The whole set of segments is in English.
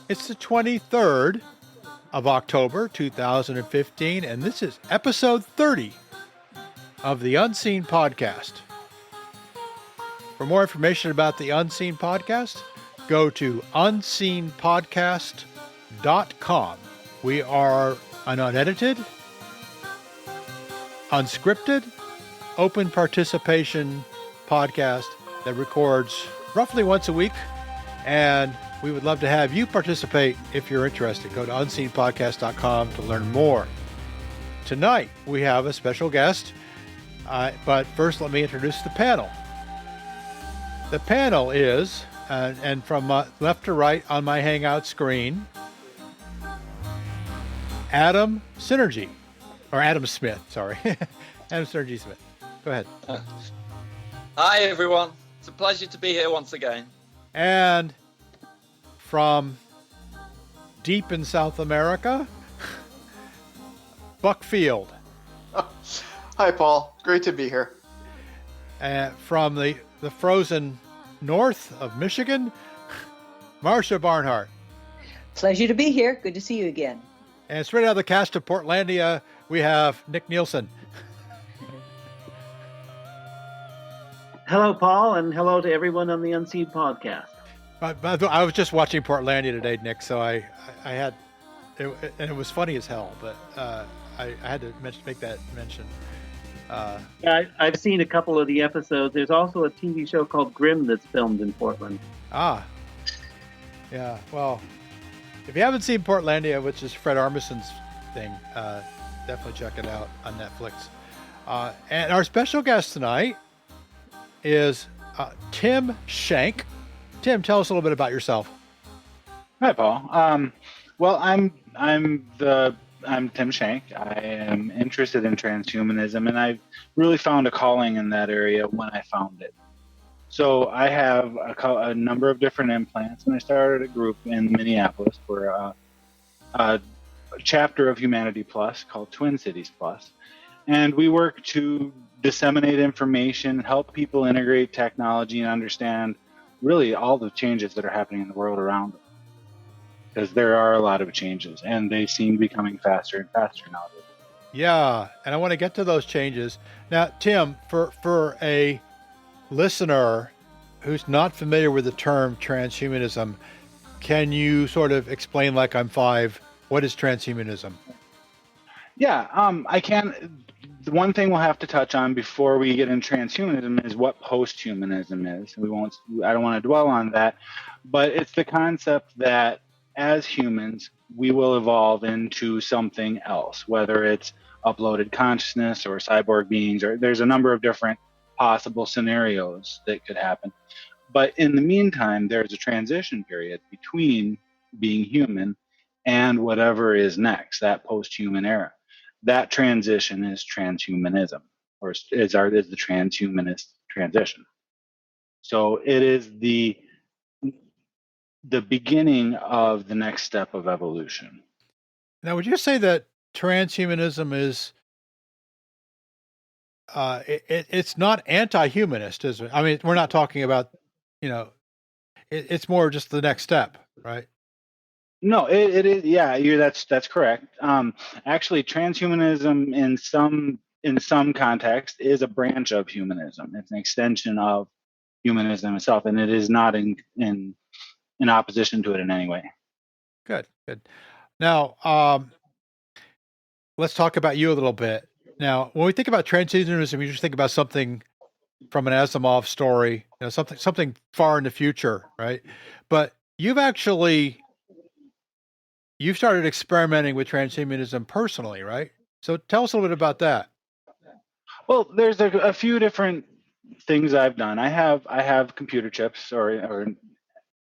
It's the 23rd of October, 2015, and this is episode 30 of the Unseen Podcast. For more information about the Unseen Podcast, go to unseenpodcast.com. We are an unedited, unscripted, open participation podcast that records roughly once a week, and we would love to have you participate if you're interested. Go to unseenpodcast.com to learn more. Tonight, we have a special guest, but first let me introduce the panel. The panel is, and from left to right on my Hangout screen, Adam Smith, sorry. Adam Synergy Smith. Go ahead. Hi, everyone. It's a pleasure to be here once again. And from deep in South America, Buck Field. Hi, Paul. Great to be here. From the frozen north of Michigan, Marsha Barnhart. Pleasure to be here. Good to see you again. And straight out of the cast of Portlandia, we have Nick Nielsen. Hello, Paul, and hello to everyone on the Unseen Podcast. I was just watching Portlandia today, Nick, so I had, and it was funny as hell, but I had to make that mention. Yeah, I've seen a couple of the episodes. There's also a TV show called Grimm that's filmed in Portland. Ah, yeah. Well, if you haven't seen Portlandia, which is Fred Armisen's thing, definitely check it out on Netflix. And our special guest tonight is Tim Shank. Tim, tell us a little bit about yourself. Hi, Paul. Well, I'm Tim Shank. I am interested in transhumanism, and I really found a calling in that area when I found it. So I have a number of different implants, and I started a group in Minneapolis for a chapter of Humanity Plus called Twin Cities Plus, and we work to disseminate information, help people integrate technology, and understand really all the changes that are happening in the world around them. Because there are a lot of changes, and they seem to be coming faster and faster nowadays. Yeah, and I want to get to those changes. Now, Tim, for a listener who's not familiar with the term transhumanism, can you sort of explain, like I'm five, what is transhumanism? Yeah, I can. The one thing we'll have to touch on before we get into transhumanism is what posthumanism is. I don't want to dwell on that, but it's the concept that as humans, we will evolve into something else, whether it's uploaded consciousness or cyborg beings, or there's a number of different possible scenarios that could happen. But in the meantime, there's a transition period between being human and whatever is next, that post-human era. That transition is transhumanism, or is the transhumanist transition. So it is the beginning of the next step of evolution. Now, would you say that transhumanism is it's not anti-humanist, is it? I mean, we're not talking about, it's more just the next step, right? No, it is. Yeah, that's correct. Actually, transhumanism in some context is a branch of humanism. It's an extension of humanism itself, and it is not in opposition to it in any way. Good. Now, let's talk about you a little bit. Now, when we think about transhumanism, we just think about something from an Asimov story, something far in the future, right? But you've started experimenting with transhumanism personally, right? So tell us a little bit about that. Well, there's a few different things I've done. I have computer chips or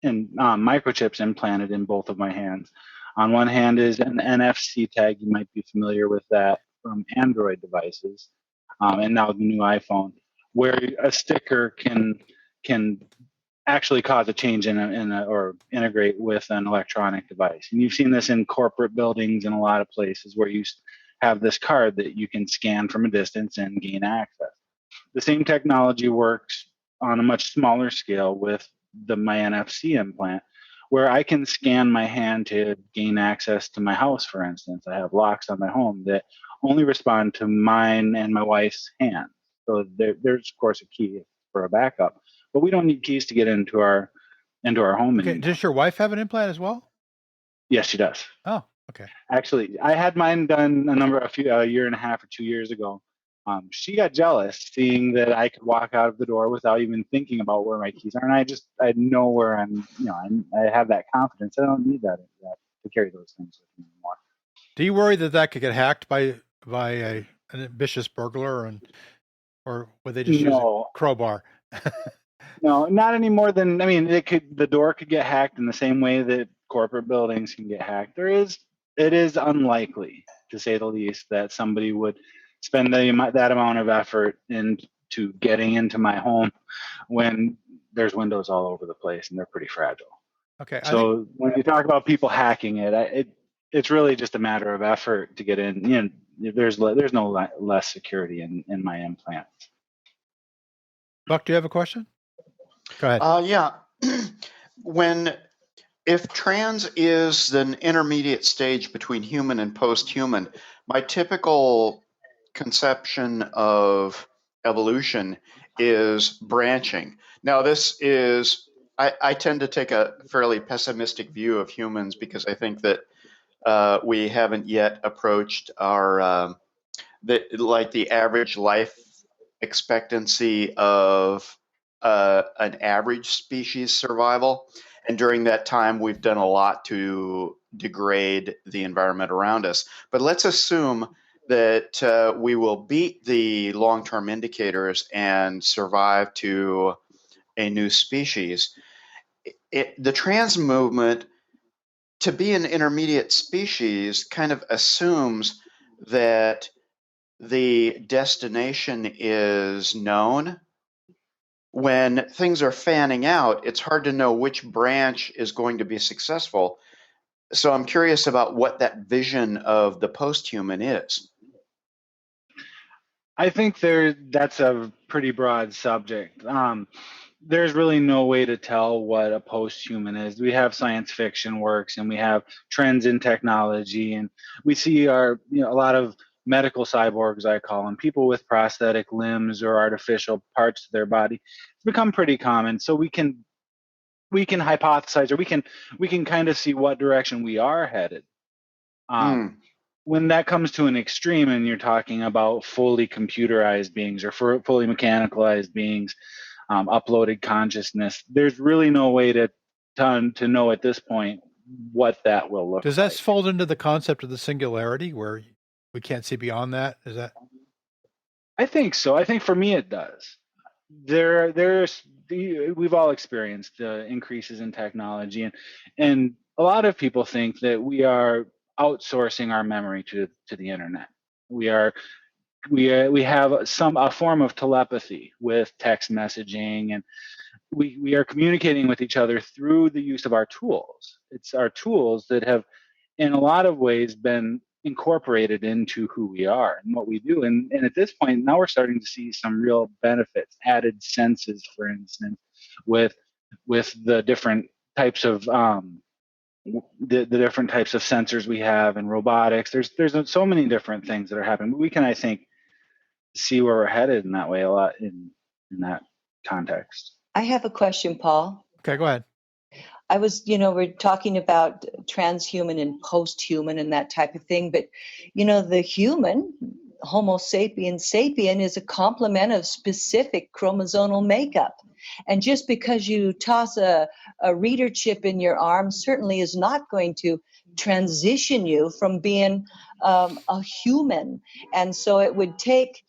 microchips implanted in both of my hands. On one hand is an NFC tag. You might be familiar with that from Android devices, and now the new iPhone, where a sticker can actually cause a change or integrate with an electronic device. And you've seen this in corporate buildings in a lot of places where you have this card that you can scan from a distance and gain access. The same technology works on a much smaller scale with my NFC implant, where I can scan my hand to gain access to my house, for instance. I have locks on my home that only respond to mine and my wife's hand. So there's, of course, a key for a backup. But we don't need keys to get into our home Okay. anymore. Does your wife have an implant as well? Yes, she does. Oh, okay. Actually, I had mine done a year and a half or 2 years ago. She got jealous seeing that I could walk out of the door without even thinking about where my keys are, and I know where I have that confidence. I don't need that to carry those things with me anymore. Do you worry that could get hacked by an ambitious burglar, or would they just use a crowbar? No, not any more than, the door could get hacked in the same way that corporate buildings can get hacked. It is unlikely, to say the least, that somebody would spend that amount of effort into getting into my home when there's windows all over the place and they're pretty fragile. Okay. So when you talk about people hacking it's really just a matter of effort to get in. There's no less security in my implants. Buck, do you have a question? Go ahead. Yeah. If trans is an intermediate stage between human and post-human, my typical conception of evolution is branching. Now, I tend to take a fairly pessimistic view of humans because I think that we haven't yet approached the average life expectancy of an average species survival. And during that time, we've done a lot to degrade the environment around us. But let's assume that we will beat the long-term indicators and survive to a new species. The trans movement, to be an intermediate species, kind of assumes that the destination is known. When things are fanning out, it's hard to know which branch is going to be successful. So I'm curious about what that vision of the post-human is. I think that's a pretty broad subject. There's really no way to tell what a post-human is. We have science fiction works and we have trends in technology, and we see a lot of medical cyborgs, I call them, people with prosthetic limbs or artificial parts of their body. It's become pretty common. So we can hypothesize, or we can kind of see what direction we are headed. When that comes to an extreme and you're talking about fully computerized beings or fully mechanicalized beings, uploaded consciousness, there's really no way to know at this point what that will look like. Does that fold into the concept of the singularity where we can't see beyond that? Is that? I think so. I think for me it does. We've all experienced increases in technology, and a lot of people think that we are outsourcing our memory to the internet. We have a form of telepathy with text messaging, and we are communicating with each other through the use of our tools. It's our tools that have, in a lot of ways, been incorporated into who we are and what we do. And at this point, now we're starting to see some real benefits, added senses, for instance, with the different types of the different types of sensors we have in robotics. There's so many different things that are happening. We can, I think, see where we're headed in that way a lot in that context. I have a question, Paul. Okay, go ahead. I was, we're talking about transhuman and post-human and that type of thing, but, the human, Homo sapiens sapien, is a complement of specific chromosomal makeup. And just because you toss a reader chip in your arm certainly is not going to transition you from being a human. And so it would take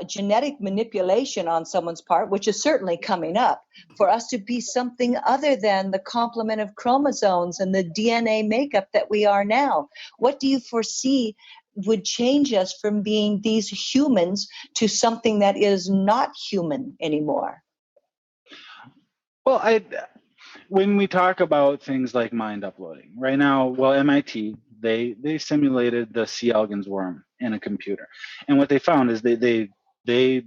genetic manipulation on someone's part, which is certainly coming up, for us to be something other than the complement of chromosomes and the DNA makeup that we are now. What do you foresee would change us from being these humans to something that is not human anymore? Well, when we talk about things like mind uploading, right now, MIT, they simulated the C. elegans worm in a computer, and what they found is they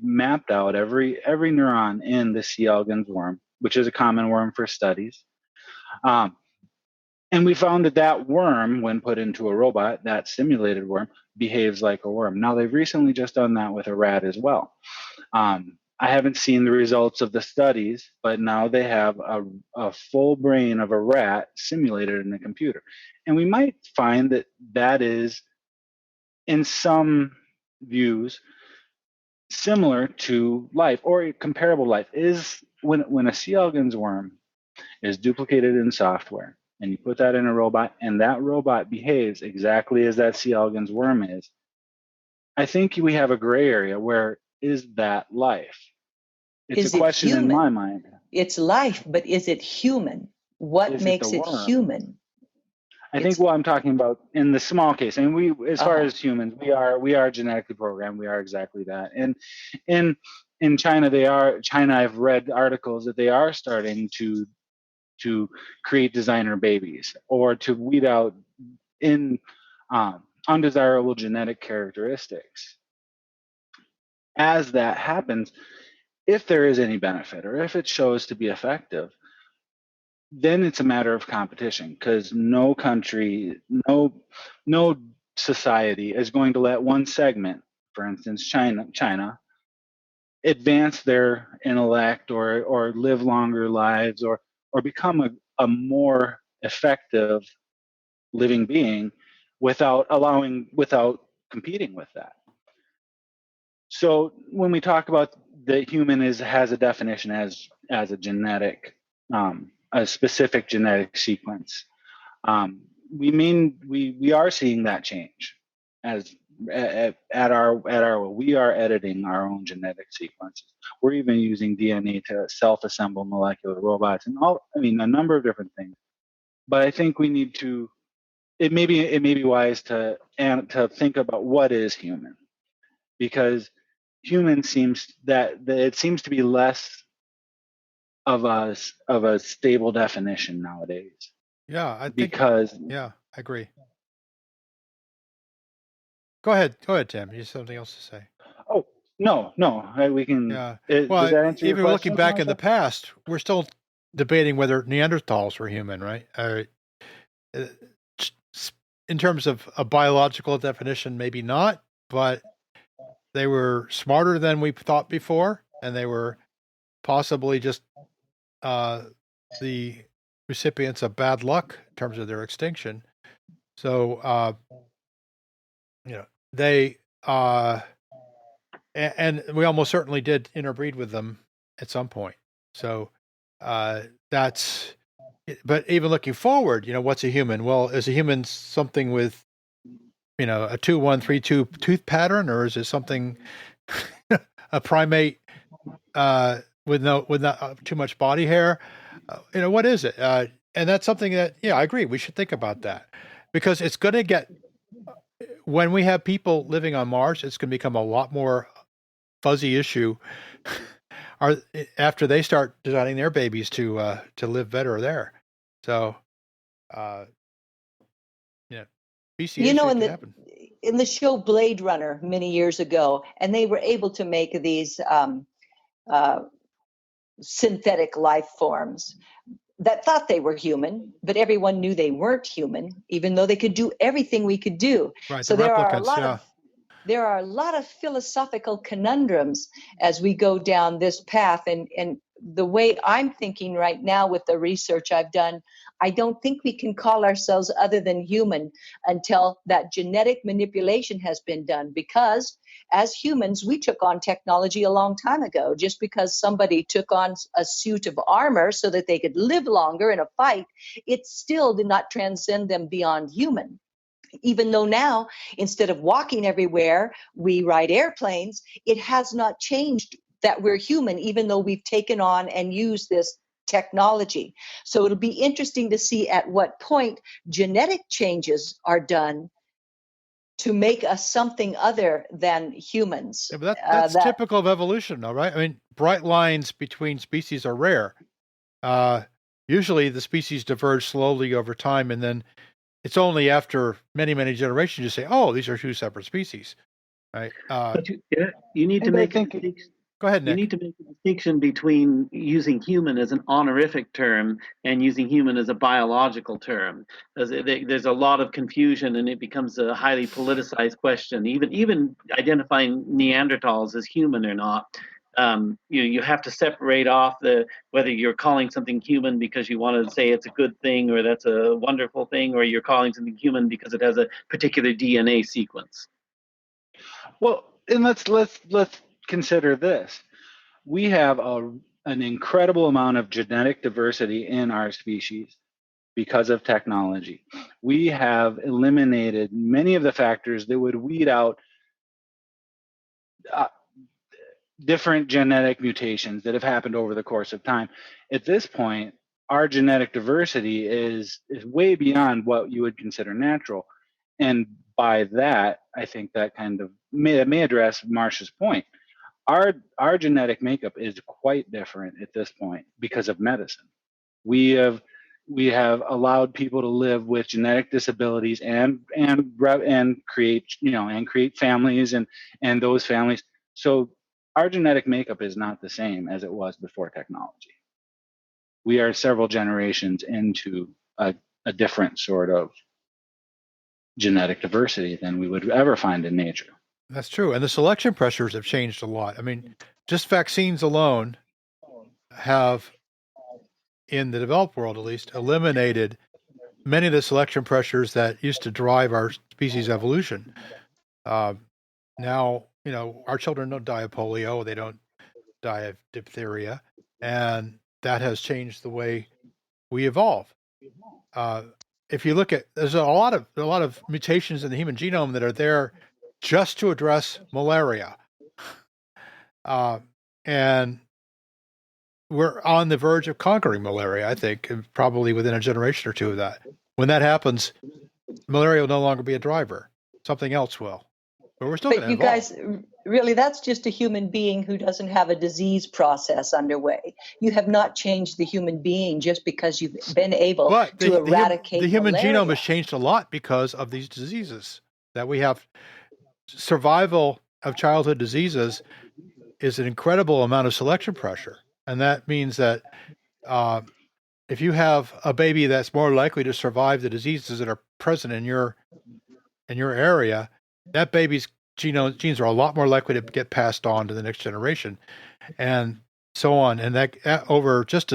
mapped out every neuron in the C. elegans worm, which is a common worm for studies. And we found that worm, when put into a robot, that simulated worm, behaves like a worm. Now, they've recently just done that with a rat as well. I haven't seen the results of the studies, but now they have a full brain of a rat simulated in a computer. And we might find that is, in some views, similar to life or comparable life. Is when a C. elegans worm is duplicated in software and you put that in a robot and that robot behaves exactly as that C. elegans worm is, I think we have a gray area where is that life? It's Is a it question in human? my mind. It's life, but is it human? What Is it makes the it worm? human? I think what I'm talking about in the small case, and we, as far Uh-huh. as humans, we are genetically programmed. We are exactly that. And in China, China. I've read articles that they are starting to create designer babies or to weed out in undesirable genetic characteristics. As that happens, if there is any benefit or if it shows to be effective, then it's a matter of competition, because no country, no society is going to let one segment, for instance, China, advance their intellect or live longer lives or become a more effective living being without competing with that. So when we talk about the human has a definition as a genetic, a specific genetic sequence, we are seeing that change as at our we are editing our own genetic sequences. We're even using DNA to self-assemble molecular robots and a number of different things. But I think we need to. It may be wise to think about what is human, because human seems it seems to be less of a stable definition nowadays. Yeah, I think. Because yeah, I agree. Go ahead, Tim. You have something else to say? Oh no, we can. Yeah. Does that answer your Even question, looking back in the Marsha? past, we're still debating whether Neanderthals were human, right? In terms of a biological definition, maybe not, but they were smarter than we thought before, and they were possibly just the recipients of bad luck in terms of their extinction. So, they and we almost certainly did interbreed with them at some point. So that's. But even looking forward, what's a human? Well, is a human something with, a 2-1-3-2 tooth pattern, or is it something a primate with not too much body hair? What is it? And that's something that, I agree. We should think about that, because it's going to get, when we have people living on Mars, it's going to become a lot more fuzzy issue after they start designing their babies to live better there. So, speciation in the show Blade Runner many years ago, and they were able to make these synthetic life forms that thought they were human, but everyone knew they weren't human, even though they could do everything we could do. Right, so the there replicants, there are a lot of philosophical conundrums as we go down this path. And the way I'm thinking right now with the research I've done, I don't think we can call ourselves other than human until that genetic manipulation has been done. Because as humans, we took on technology a long time ago. Just because somebody took on a suit of armor so that they could live longer in a fight, it still did not transcend them beyond human. Even though now, instead of walking everywhere, we ride airplanes, it has not changed that we're human, even though we've taken on and used this technology. So it'll be interesting to see at what point genetic changes are done to make us something other than humans. Yeah, but that's typical of evolution, though, right? I mean, bright lines between species are rare. Usually the species diverge slowly over time, and then it's only after many, many generations you say, oh, these are two separate species, right? But you need to make Go ahead, You Nick. need to make a distinction between using human as an honorific term and using human as a biological term. There's a lot of confusion, and it becomes a highly politicized question. Even identifying Neanderthals as human or not, you have to separate off whether you're calling something human because you want to say it's a good thing or that's a wonderful thing, or you're calling something human because it has a particular DNA sequence. Well, and let's consider this. We have an incredible amount of genetic diversity in our species because of technology. We have eliminated many of the factors that would weed out different genetic mutations that have happened over the course of time. At this point, our genetic diversity is way beyond what you would consider natural. And by that, I think that kind of may address Marsha's point. Our genetic makeup is quite different at this point because of medicine. We have allowed people to live with genetic disabilities and create families and those families. So our genetic makeup is not the same as it was before technology. We are several generations into a different sort of genetic diversity than we would ever find in nature. That's true. And the selection pressures have changed a lot. I mean, just vaccines alone have, in the developed world at least, eliminated many of the selection pressures that used to drive our species evolution. Now, our children don't die of polio, they don't die of diphtheria, and that has changed the way we evolve. If you look at, there's a lot of mutations in the human genome that are there just to address malaria. And we're on the verge of conquering malaria, I think, and probably within a generation or two of that. When that happens, malaria will no longer be a driver. Something else will. But we're still going to evolve. But you guys, really, that's just a human being who doesn't have a disease process underway. You have not changed the human being just because you've been able to eradicate the human malaria. genome has changed a lot because of these diseases that we have. Survival of childhood diseases is an incredible amount of selection pressure. And that means that if you have a baby that's more likely to survive the diseases that are present in your area, that baby's genes are a lot more likely to get passed on to the next generation, and so on. And that over just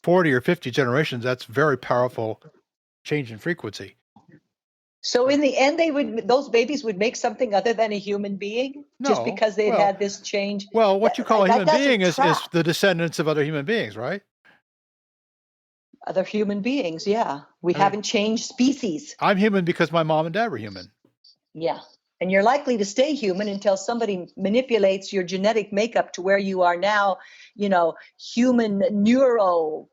40 or 50 generations, that's very powerful change in frequency. So in the end, those babies would make something other than a human being just because they've had this change. Well, what you call a human being is the descendants of other human beings, right? Other human beings, yeah. We haven't changed species. I'm human because my mom and dad were human. Yeah. And you're likely to stay human until somebody manipulates your genetic makeup to where you are now, human neuro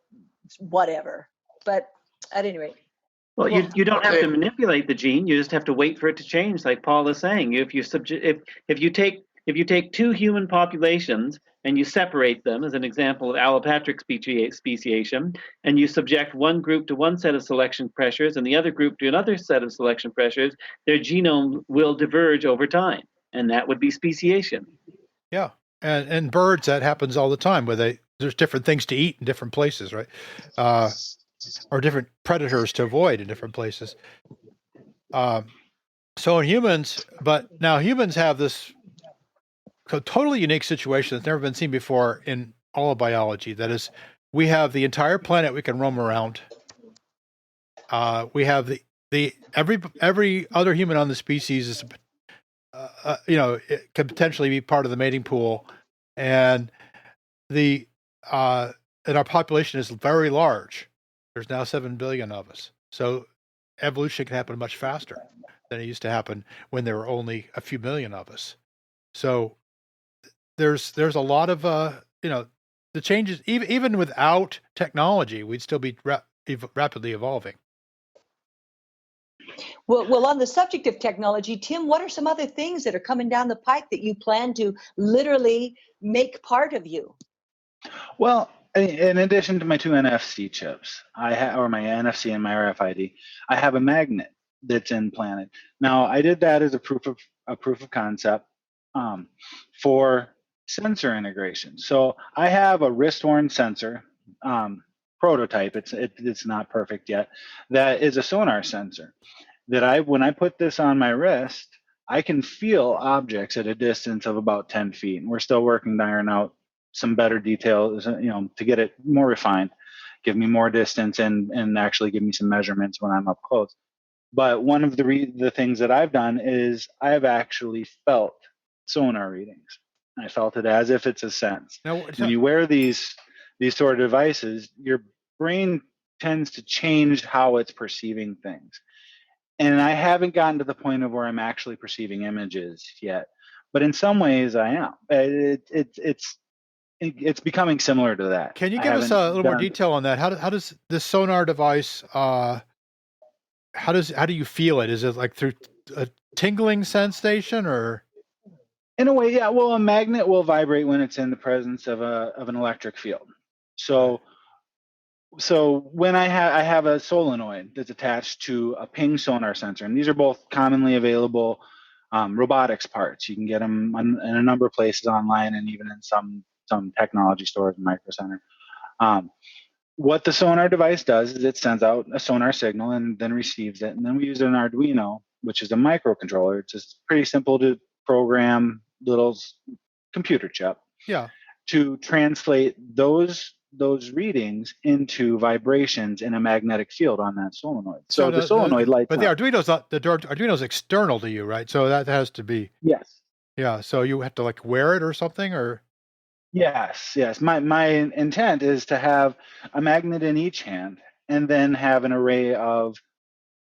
whatever. But at any rate. Well, you don't have to manipulate the gene. You just have to wait for it to change, like Paul is saying. If you take two human populations and you separate them, as an example of allopatric speciation, and you subject one group to one set of selection pressures and the other group to another set of selection pressures, their genome will diverge over time, and that would be speciation. Yeah, and birds, that happens all the time, where there's different things to eat in different places, right? Or different predators to avoid in different places. So in humans, but now humans have this totally unique situation that's never been seen before in all of biology. That is, we have the entire planet we can roam around. We have every other human on the species is, it can potentially be part of the mating pool, and our population is very large. There's now 7 billion of us. So evolution can happen much faster than it used to happen when there were only a few million of us. So there's a lot of, the changes, even without technology, we'd still be rapidly evolving. Well, on the subject of technology, Tim, what are some other things that are coming down the pike that you plan to literally make part of you? Well, in addition to my 2 NFC chips, or my NFC and my RFID, I have a magnet that's implanted. Now, I did that as a proof of concept for sensor integration. So I have a wrist-worn sensor, prototype. It's not perfect yet. That is a sonar sensor. That when I put this on my wrist, I can feel objects at a distance of about 10 feet. And we're still working to iron out some better details, to get it more refined, give me more distance, and actually give me some measurements when I'm up close. But one of the things that I've done is I've actually felt sonar readings. I felt it as if it's a sense. Now, When you wear these sort of devices, your brain tends to change how it's perceiving things. And I haven't gotten to the point of where I'm actually perceiving images yet. But in some ways, I am. It's becoming similar to that. can you give us a little more detail on that? How does this sonar device? How do you feel it? Is it like through a tingling sensation, or? In a way, yeah. Well, a magnet will vibrate when it's in the presence of an electric field. So when I have a solenoid that's attached to a ping sonar sensor, and these are both commonly available robotics parts. You can get them in a number of places online, and even in some technology stores and Micro Center. What the sonar device does is it sends out a sonar signal and then receives it. And then we use an Arduino, which is a microcontroller. It's just pretty simple to program, little computer chip. Yeah. To translate those readings into vibrations in a magnetic field on that solenoid. So the solenoid lights up. But the Arduino's external to you, right? So that has to be. Yes. Yeah. So you have to wear it or something, or. Yes. My intent is to have a magnet in each hand and then have an array of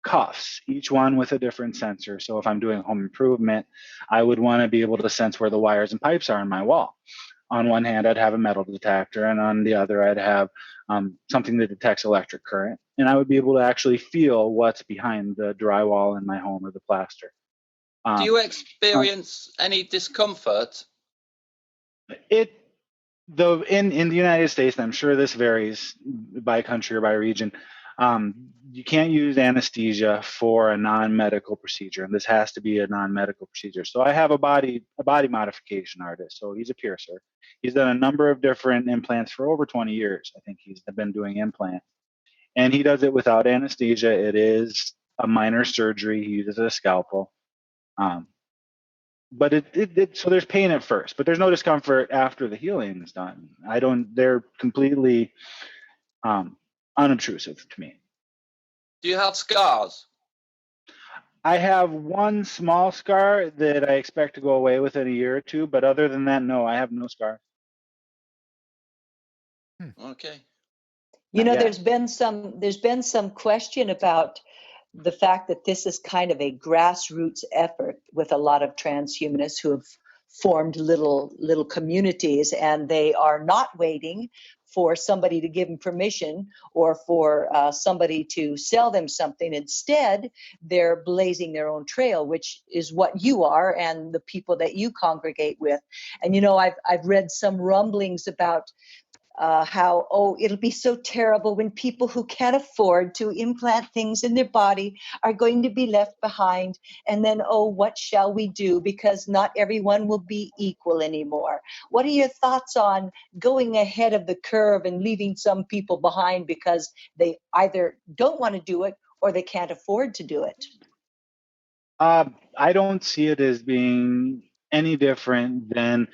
cuffs, each one with a different sensor. So if I'm doing home improvement, I would want to be able to sense where the wires and pipes are in my wall. On one hand, I'd have a metal detector, and on the other, I'd have something that detects electric current. And I would be able to actually feel what's behind the drywall in my home or the plaster. Do you experience any discomfort? In the United States, and I'm sure this varies by country or by region, you can't use anesthesia for a non-medical procedure, and this has to be a non-medical procedure. So I have a body modification artist. So he's a piercer. He's done a number of different implants for over 20 years. I think he's been doing implants, and he does it without anesthesia. It is a minor surgery. He uses a scalpel. But so there's pain at first, but there's no discomfort after the healing is done. They're completely unobtrusive to me. Do you have scars? I have one small scar that I expect to go away within a year or two, but other than that, no, I have no scars. Okay. There's been some question about the fact that this is kind of a grassroots effort with a lot of transhumanists who have formed little communities, and they are not waiting for somebody to give them permission or for somebody to sell them something. Instead, they're blazing their own trail, which is what you are and the people that you congregate with. And I've read some rumblings about how, it'll be so terrible when people who can't afford to implant things in their body are going to be left behind. And then, what shall we do? Because not everyone will be equal anymore. What are your thoughts on going ahead of the curve and leaving some people behind because they either don't want to do it or they can't afford to do it? I don't see it as being any different than,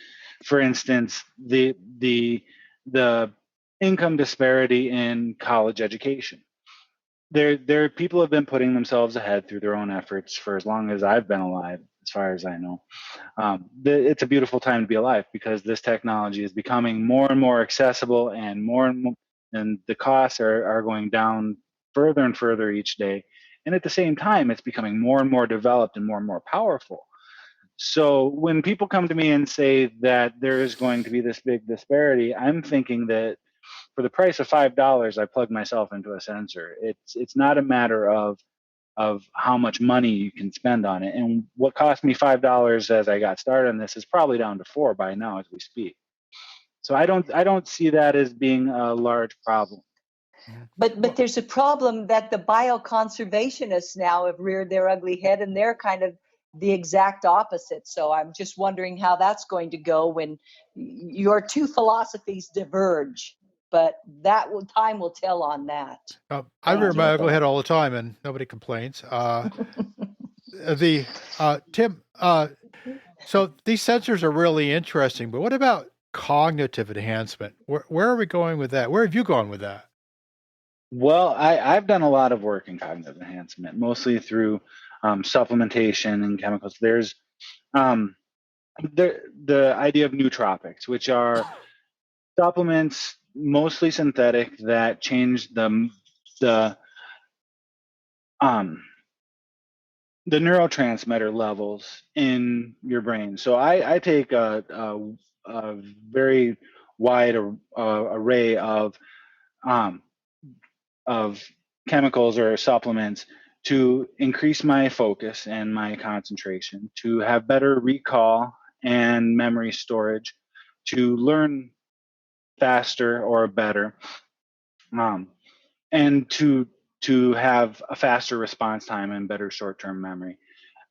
for instance, the income disparity in college education. There people have been putting themselves ahead through their own efforts for as long as I've been alive, as far as I know. It's a beautiful time to be alive because this technology is becoming more and more accessible, and more, and the costs are going down further and further each day. And at the same time, it's becoming more and more developed and more powerful. So when people come to me and say that there is going to be this big disparity, I'm thinking that for the price of $5, I plug myself into a sensor. It's not a matter of how much money you can spend on it. And what cost me $5 as I got started on this is probably down to $4 by now as we speak. So I don't see that as being a large problem. But there's a problem that the bioconservationists now have reared their ugly head, and they're kind of the exact opposite. So I'm just wondering how that's going to go when your two philosophies diverge. But time will tell on that. I rear Thank my you. ugly head all the time, and nobody complains. Tim, so these sensors are really interesting, but what about cognitive enhancement? Where are we going with that? Where have you gone with that? Well, I've done a lot of work in cognitive enhancement, mostly through supplementation and chemicals. There's the idea of nootropics, which are supplements, mostly synthetic, that change the neurotransmitter levels in your brain. So I take a very wide array of chemicals or supplements to increase my focus and my concentration, to have better recall and memory storage, to learn faster or better, and to have a faster response time and better short-term memory.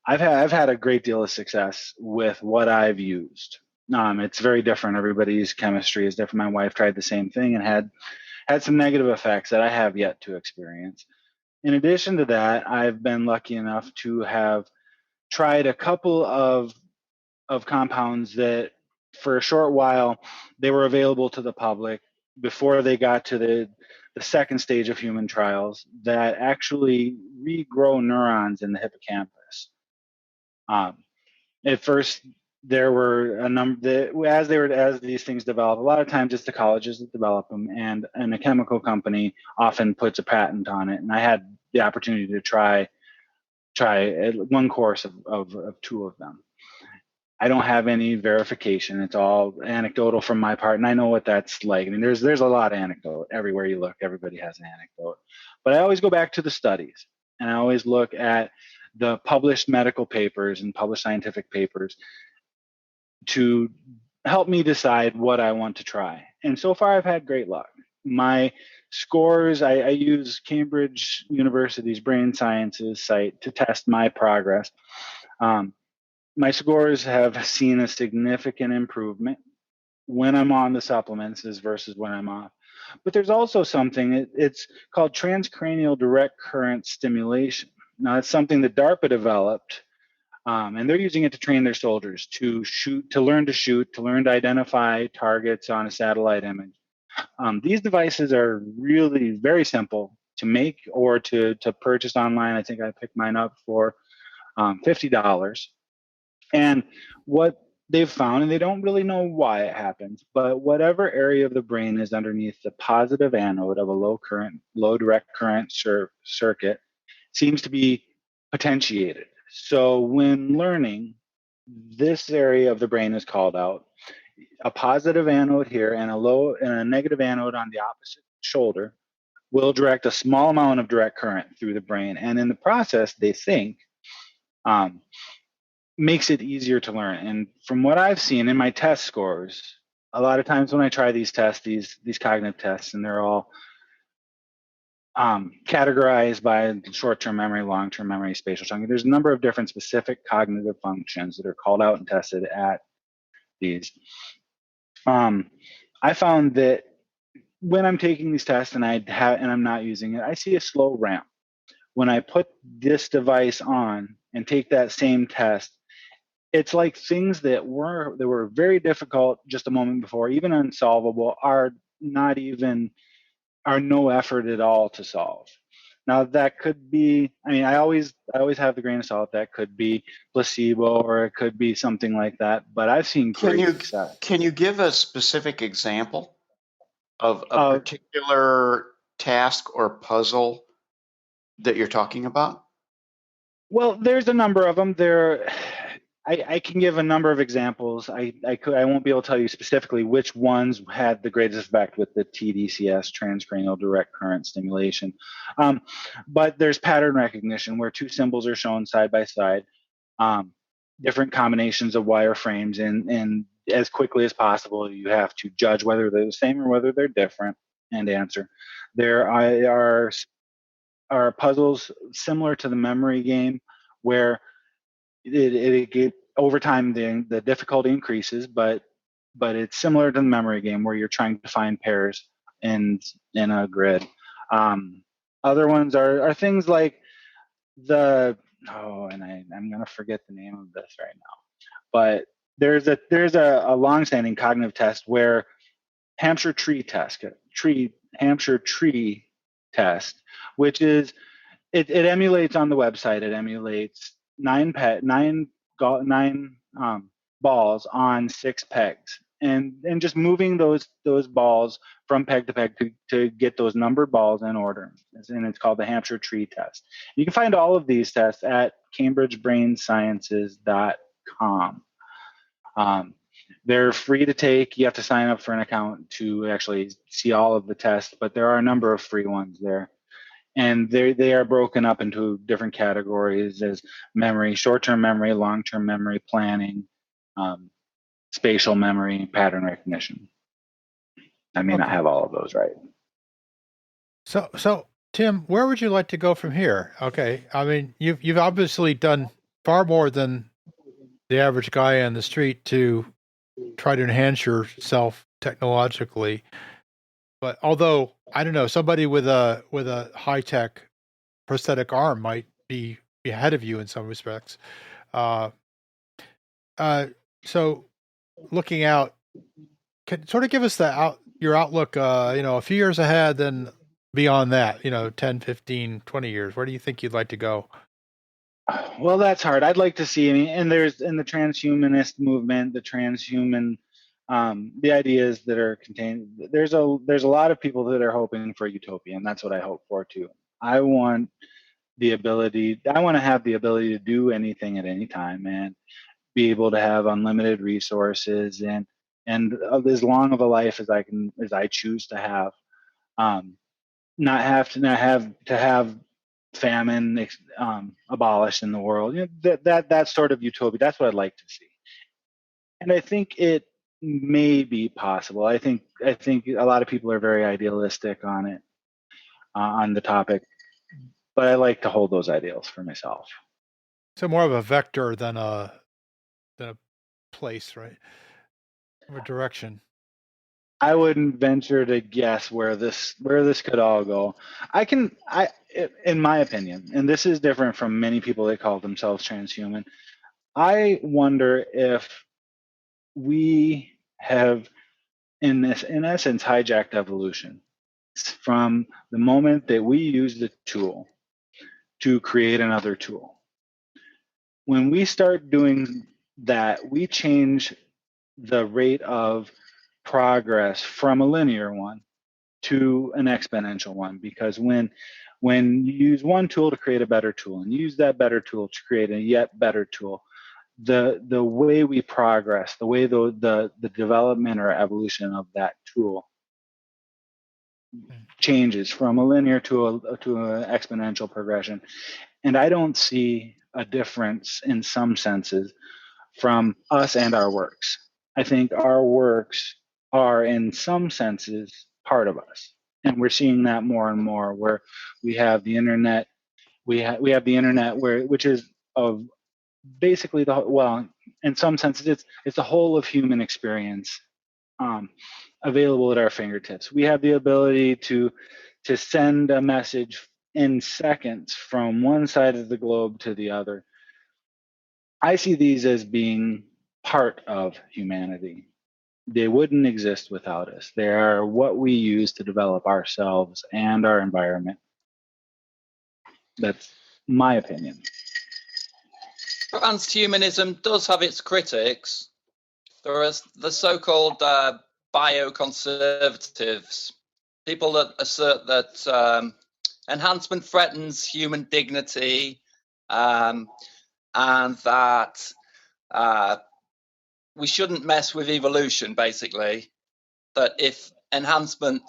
I've had a great deal of success with what I've used. It's very different. Everybody's chemistry is different. My wife tried the same thing and had some negative effects that I have yet to experience. In addition to that, I've been lucky enough to have tried a couple of compounds that for a short while they were available to the public before they got to the second stage of human trials that actually regrow neurons in the hippocampus. At first, there were a number as these things develop. A lot of times, it's the colleges that develop them, and a chemical company often puts a patent on it. And I had the opportunity to try one course of two of them. I don't have any verification. It's all anecdotal from my part, and I know what that's like. I mean, there's a lot of anecdote everywhere you look. Everybody has an anecdote, but I always go back to the studies, and I always look at the published medical papers and published scientific papers to help me decide what I want to try. And so far, I've had great luck. My scores, I use Cambridge University's Brain Sciences site to test my progress. My scores have seen a significant improvement when I'm on the supplements versus when I'm off. But there's also something, it's called transcranial direct current stimulation. Now, it's something that DARPA developed, and they're using it to train their soldiers to shoot, to learn to identify targets on a satellite image. These devices are really very simple to make or to purchase online. I think I picked mine up for $50. And what they've found, and they don't really know why it happens, but whatever area of the brain is underneath the positive anode of a low direct current circuit seems to be potentiated. So when learning, this area of the brain is called out. A positive anode here and a negative anode on the opposite shoulder will direct a small amount of direct current through the brain. And in the process, they think, makes it easier to learn. And from what I've seen in my test scores, a lot of times when I try these tests, these cognitive tests, and they're all categorized by short-term memory, long-term memory, spatial chunking. There's a number of different specific cognitive functions that are called out and tested at these. I found that when I'm taking these tests and I'm not using it, I see a slow ramp. When I put this device on and take that same test, it's like things that were very difficult just a moment before, even unsolvable, are no effort at all to solve. Now that could be, I always have the grain of salt. That could be placebo, or it could be something like that. But I've seen great success. Can you give a specific example of a particular task or puzzle that you're talking about? Well, there's a number of them. I can give a number of examples. I won't be able to tell you specifically which ones had the greatest effect with the TDCS, transcranial direct current stimulation. But there's pattern recognition where two symbols are shown side by side, different combinations of wireframes, and as quickly as possible, you have to judge whether they're the same or whether they're different and answer. There are puzzles similar to the memory game where over time the difficulty increases, but it's similar to the memory game where you're trying to find pairs in a grid. Other ones are things like I'm gonna forget the name of this right now, but there's a long-standing cognitive test where Hampshire tree test, which is it emulates on the website. It emulates nine balls on 6 pegs, and just moving those balls from peg to peg to get those numbered balls in order. And it's called the Hampshire tree test. You can find all of these tests at CambridgeBrainSciences.com. They're free to take. You have to sign up for an account to actually see all of the tests, but there are a number of free ones there. And they are broken up into different categories as memory, short-term memory, long-term memory, planning, spatial memory, pattern recognition. I may not have all of those right. So Tim, where would you like to go from here? Okay, I mean, you've obviously done far more than the average guy on the street to try to enhance yourself technologically. But although I don't know, somebody with a high-tech prosthetic arm might be ahead of you in some respects. So looking out, can sort of give us your outlook, a few years ahead, then beyond that, 10, 15, 20 years. Where do you think you'd like to go? Well, that's hard. I'd like to see, and there's in the transhumanist movement, the transhuman, the ideas that are contained. There's a lot of people that are hoping for utopia, and that's what I hope for too. I want to have the ability to do anything at any time and be able to have unlimited resources and as long of a life as I choose to have. Not have to have famine abolished in the world. That sort of utopia. That's what I'd like to see, and I think it may be possible. I think a lot of people are very idealistic on it, on the topic, but I like to hold those ideals for myself. So more of a vector than a place, right? Or a direction. I wouldn't venture to guess where this could all go. In my opinion, and this is different from many people that call themselves transhuman, I wonder if we have, in essence, hijacked evolution from the moment that we use the tool to create another tool. When we start doing that, we change the rate of progress from a linear one to an exponential one, because when you use one tool to create a better tool and use that better tool to create a yet better tool, the way we progress, the way the development or evolution of that tool changes from a linear to an exponential progression. And I don't see a difference in some senses from us and our works. I think our works are in some senses part of us, and we're seeing that more and more, where we have the internet. We have the internet, which is of basically in some senses it's the whole of human experience, available at our fingertips. We have the ability to send a message in seconds from one side of the globe to the other. I see these as being part of humanity. They wouldn't exist without us. They are what we use to develop ourselves and our environment. That's my opinion. Transhumanism does have its critics. There are the so-called bioconservatives, people that assert that enhancement threatens human dignity, and that we shouldn't mess with evolution, basically. That if enhancement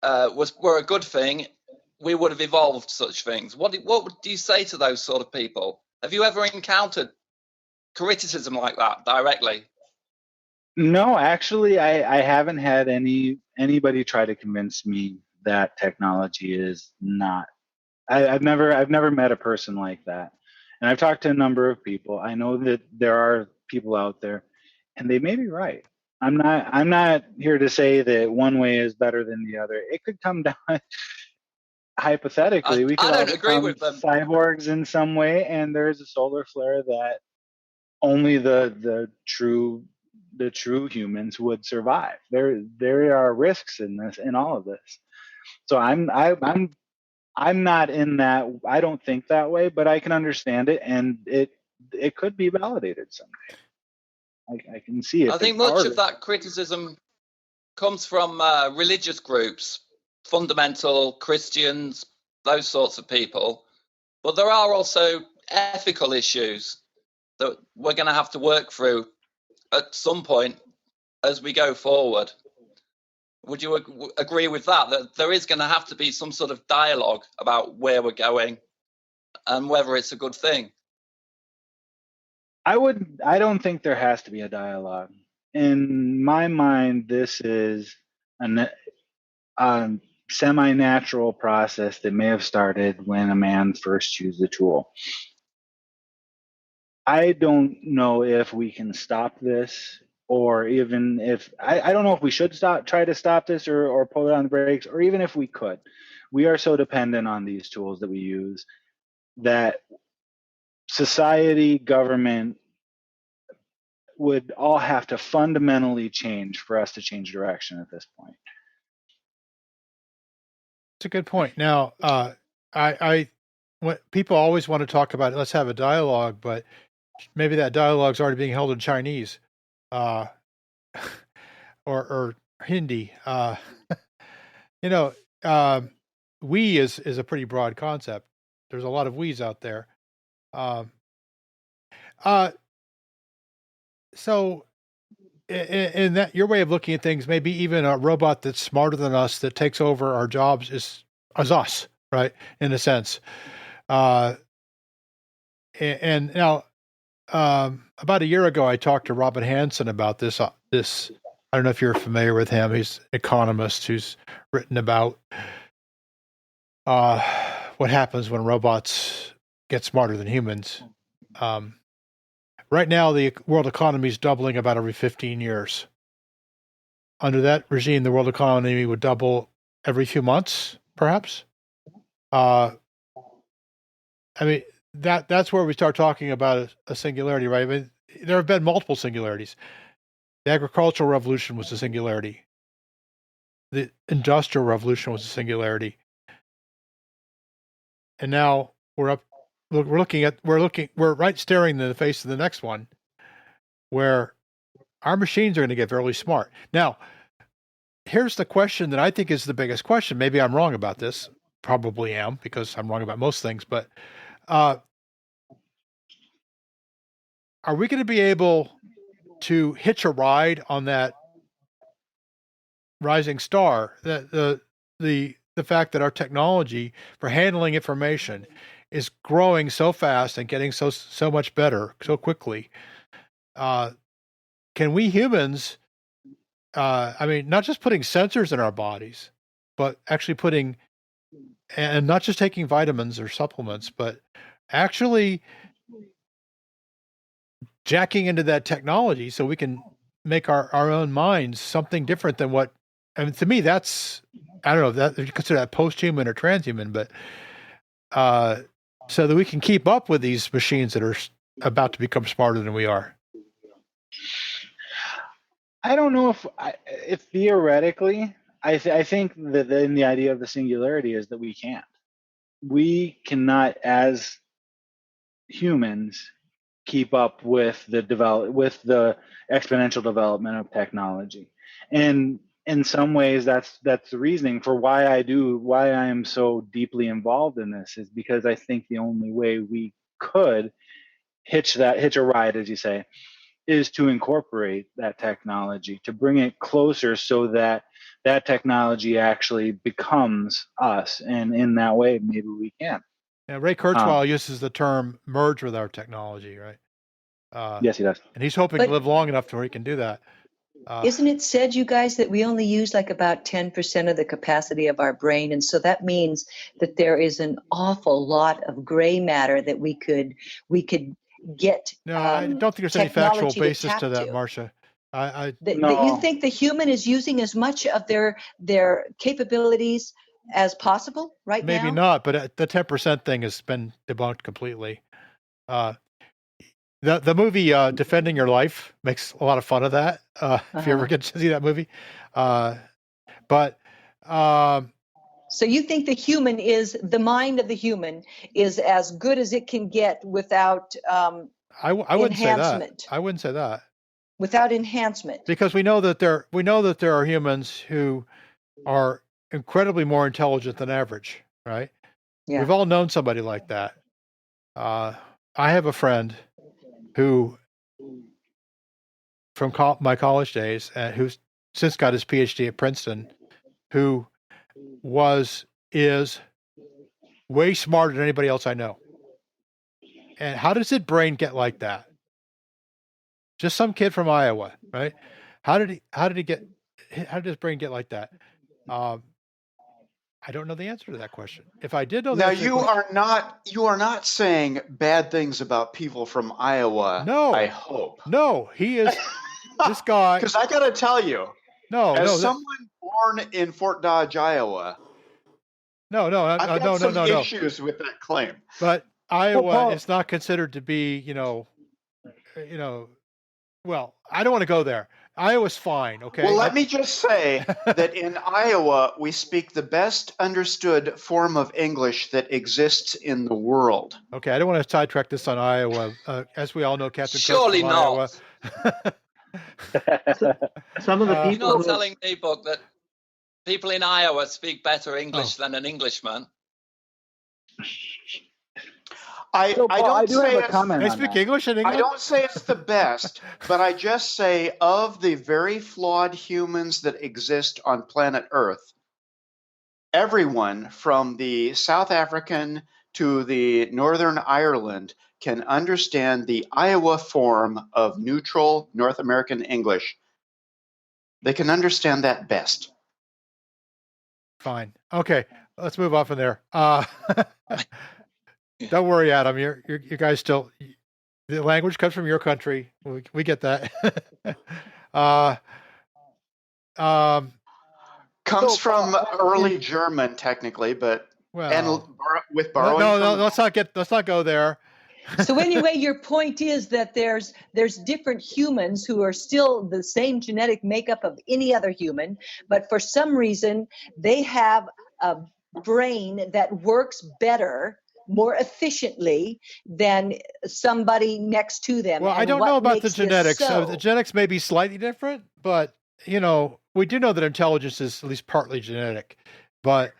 were a good thing, we would have evolved such things. What do you say to those sort of people? Have you ever encountered criticism like that directly? No, actually, I haven't had anybody try to convince me that technology is not. I've never met a person like that, And I've talked to a number of people. I know that there are people out there, and they may be right. I'm not here to say that one way is better than the other. It could come down, hypothetically, we could I all don't agree become with them. cyborgs in some way, and there's a solar flare that only the true humans would survive. There are risks in all of this. So I'm not in that. I don't think that way, but I can understand it, and it could be validated someday. I can see it. I think much of that criticism comes from religious groups, fundamental Christians, those sorts of people. But there are also ethical issues that we're going to have to work through at some point as we go forward. Would you agree with that there is going to have to be some sort of dialogue about where we're going and whether it's a good thing? I don't think there has to be a dialogue. In my mind, this is a semi-natural process that may have started when a man first used the tool. I don't know if we can stop this, or even if I don't know if we should try to stop this or pull it on the brakes, or even if we could. We are so dependent on these tools that we use that society, government would all have to fundamentally change for us to change direction at this point. It's a good point. Now, when people always want to talk about it, let's have a dialogue, but maybe that dialogue's already being held in Chinese, or Hindi. We is a pretty broad concept. There's a lot of we's out there. So in that, your way of looking at things, maybe even a robot that's smarter than us that takes over our jobs is us, right? In a sense. And now, about a year ago, I talked to Robin Hanson about this. I don't know if you're familiar with him. He's an economist who's written about what happens when robots get smarter than humans. Right now, the world economy is doubling about every 15 years. Under that regime, the world economy would double every few months, perhaps. I mean, that's where we start talking about a singularity, right? I mean, there have been multiple singularities. The agricultural revolution was a singularity. The industrial revolution was a singularity. And now we're right staring in the face of the next one, where our machines are going to get very smart. Now, here's the question that I think is the biggest question. Maybe I'm wrong about this. Probably am, because I'm wrong about most things. But are we going to be able to hitch a ride on that rising star? The fact that our technology for handling information is growing so fast and getting so much better so quickly. Can we humans, not just putting sensors in our bodies, but actually and not just taking vitamins or supplements, but actually jacking into that technology so we can make our own minds something different than what, to me, that's, I don't know if you consider that posthuman or transhuman, but so that we can keep up with these machines that are about to become smarter than we are. I don't know if theoretically, I think that in the idea of the singularity is that we can't. We cannot, as humans, keep up with the exponential development of technology. And in some ways, that's the reasoning for why I am so deeply involved in this, is because I think the only way we could hitch a ride, as you say, is to incorporate that technology, to bring it closer so that technology actually becomes us. And in that way, maybe we can. Yeah, Ray Kurzweil uses the term merge with our technology, right? Yes, he does. And he's hoping to live long enough to where he can do that. Isn't it said, you guys, that we only use like about 10% of the capacity of our brain? And so that means that there is an awful lot of gray matter that we could get. No, I don't think there's any factual technology basis to tap that, Marsha. That No. you think the human is using as much of their capabilities as possible right now? Maybe not, but the 10% thing has been debunked completely. The movie Defending Your Life makes a lot of fun of that. If you ever get to see that movie, but so you think the mind of the human is as good as it can get without I wouldn't say that. enhancement. I wouldn't say that, without enhancement. because we know that there are humans who are incredibly more intelligent than average, right? Yeah. We've all known somebody like that. I have a friend who, from my college days, who's since got his PhD at Princeton, who is way smarter than anybody else I know. And how does his brain get like that? Just some kid from Iowa, right? How did his brain get like that? I don't know the answer to that question. If I did know the Now answer to the you are not saying bad things about people from Iowa. No. I hope. No, he is this guy. Because I got to tell you, As someone born in Fort Dodge, Iowa, I've got some issues with that claim. But Iowa Paul, is not considered to be, well, I don't want to go there. Iowa's fine, okay? Well, let me just say that in Iowa, we speak the best understood form of English that exists in the world. Okay, I don't want to sidetrack this on Iowa. As we all know, Captain Cook Surely from not. Iowa. Some of the You're You're people not who telling me, Buck, that people in Iowa speak better English than an Englishman. I Paul, don't do say have a it's, comment They on speak that. English in England? I don't say it's the best, but I just say of the very flawed humans that exist on planet Earth, everyone from the South African to the Northern Ireland can understand the Iowa form of neutral North American English. They can understand that best. Fine. Okay, let's move on from there. Don't worry, Adam. You guys still, the language comes from your country. We get that. Comes from early German, technically, but with borrowing. No, let's not go there. So anyway, your point is that there's different humans who are still the same genetic makeup of any other human, but for some reason they have a brain that works better, more efficiently than somebody next to them. Well, I don't know about the genetics. The genetics may be slightly different, but we do know that intelligence is at least partly genetic, but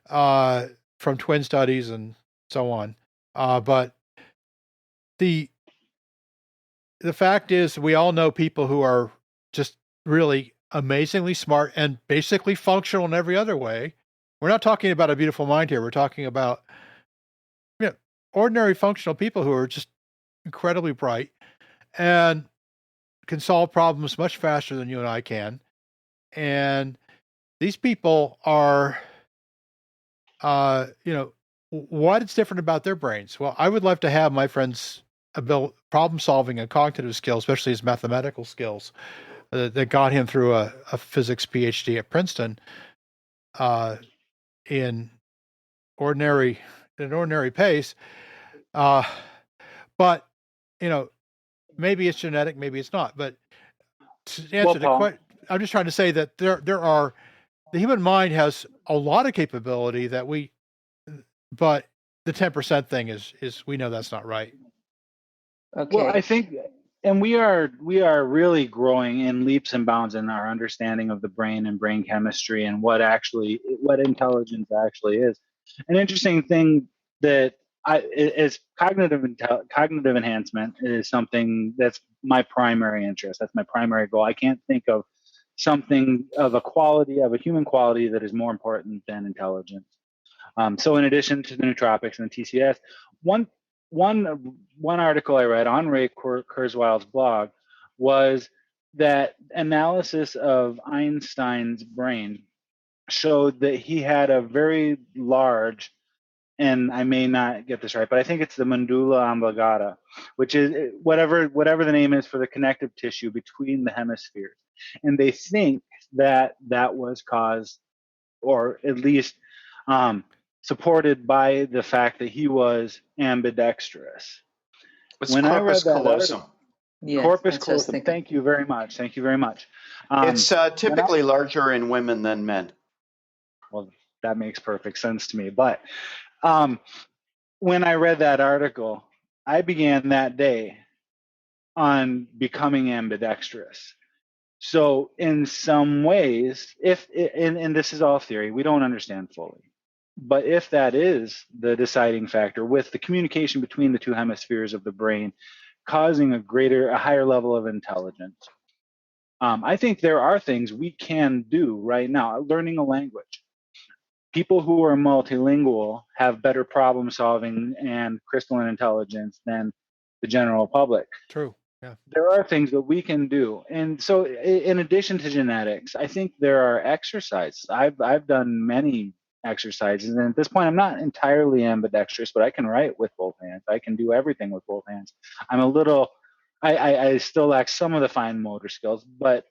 from twin studies and so on. But the fact is, we all know people who are just really amazingly smart and basically functional in every other way. We're not talking about a beautiful mind here. We're talking about ordinary functional people who are just incredibly bright and can solve problems much faster than you and I can. And these people are, what is different about their brains? Well, I would love to have my friend's problem solving and cognitive skills, especially his mathematical skills, that got him through a physics PhD at Princeton in ordinary pace. But maybe it's genetic, maybe it's not. But to answer the question, I'm just trying to say that the human mind has a lot of capability but the 10% thing is we know that's not right. Okay. Well, I think, and we are really growing in leaps and bounds in our understanding of the brain and brain chemistry and what intelligence actually is. An interesting thing that is cognitive enhancement is something that's my primary interest. That's my primary goal. I can't think of something of a human quality that is more important than intelligence. So in addition to the nootropics and the TCS, one article I read on Ray Kurzweil's blog was that analysis of Einstein's brain showed that he had a very large, and I may not get this right, but I think it's the medulla oblongata, which is whatever the name is for the connective tissue between the hemispheres. And they think that that was caused, or at least supported by the fact that he was ambidextrous. It's When I read corpus that callosum. article, Yeah, corpus that's what I was callosum. thinking. Thank you very much. Thank you very much. It's typically larger in women than men. Well, that makes perfect sense to me. But when I read that article, I began that day on becoming ambidextrous. So in some ways, and this is all theory, we don't understand fully. But if that is the deciding factor with the communication between the two hemispheres of the brain causing a higher level of intelligence, I think there are things we can do right now. Learning a language. People who are multilingual have better problem solving and crystalline intelligence than the general public. True. Yeah. There are things that we can do. And so in addition to genetics, I think there are exercises. I've done many exercises, and at this point I'm not entirely ambidextrous, but I can write with both hands. I can do everything with both hands. I'm a little I still lack some of the fine motor skills, but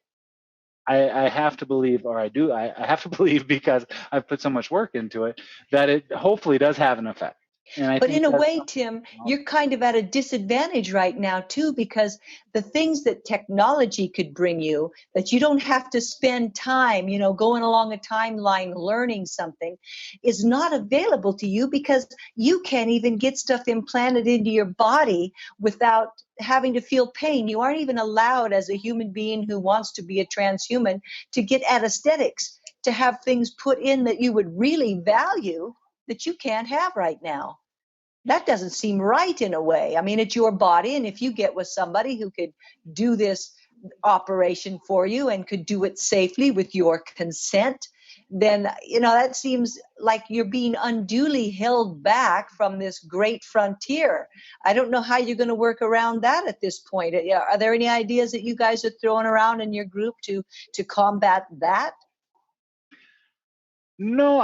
I have to believe, or I have to believe because I've put so much work into it, that it hopefully does have an effect. But in a way, Tim, you're kind of at a disadvantage right now, too, because the things that technology could bring you, that you don't have to spend time, going along a timeline learning something, is not available to you because you can't even get stuff implanted into your body without having to feel pain. You aren't even allowed, as a human being who wants to be a transhuman, to get anesthetics, to have things put in that you would really value that you can't have right now. That doesn't seem right in a way. I mean, it's your body, and if you get with somebody who could do this operation for you and could do it safely with your consent, then, that seems like you're being unduly held back from this great frontier. I don't know how you're going to work around that at this point. Are there any ideas that you guys are throwing around in your group to combat that? No,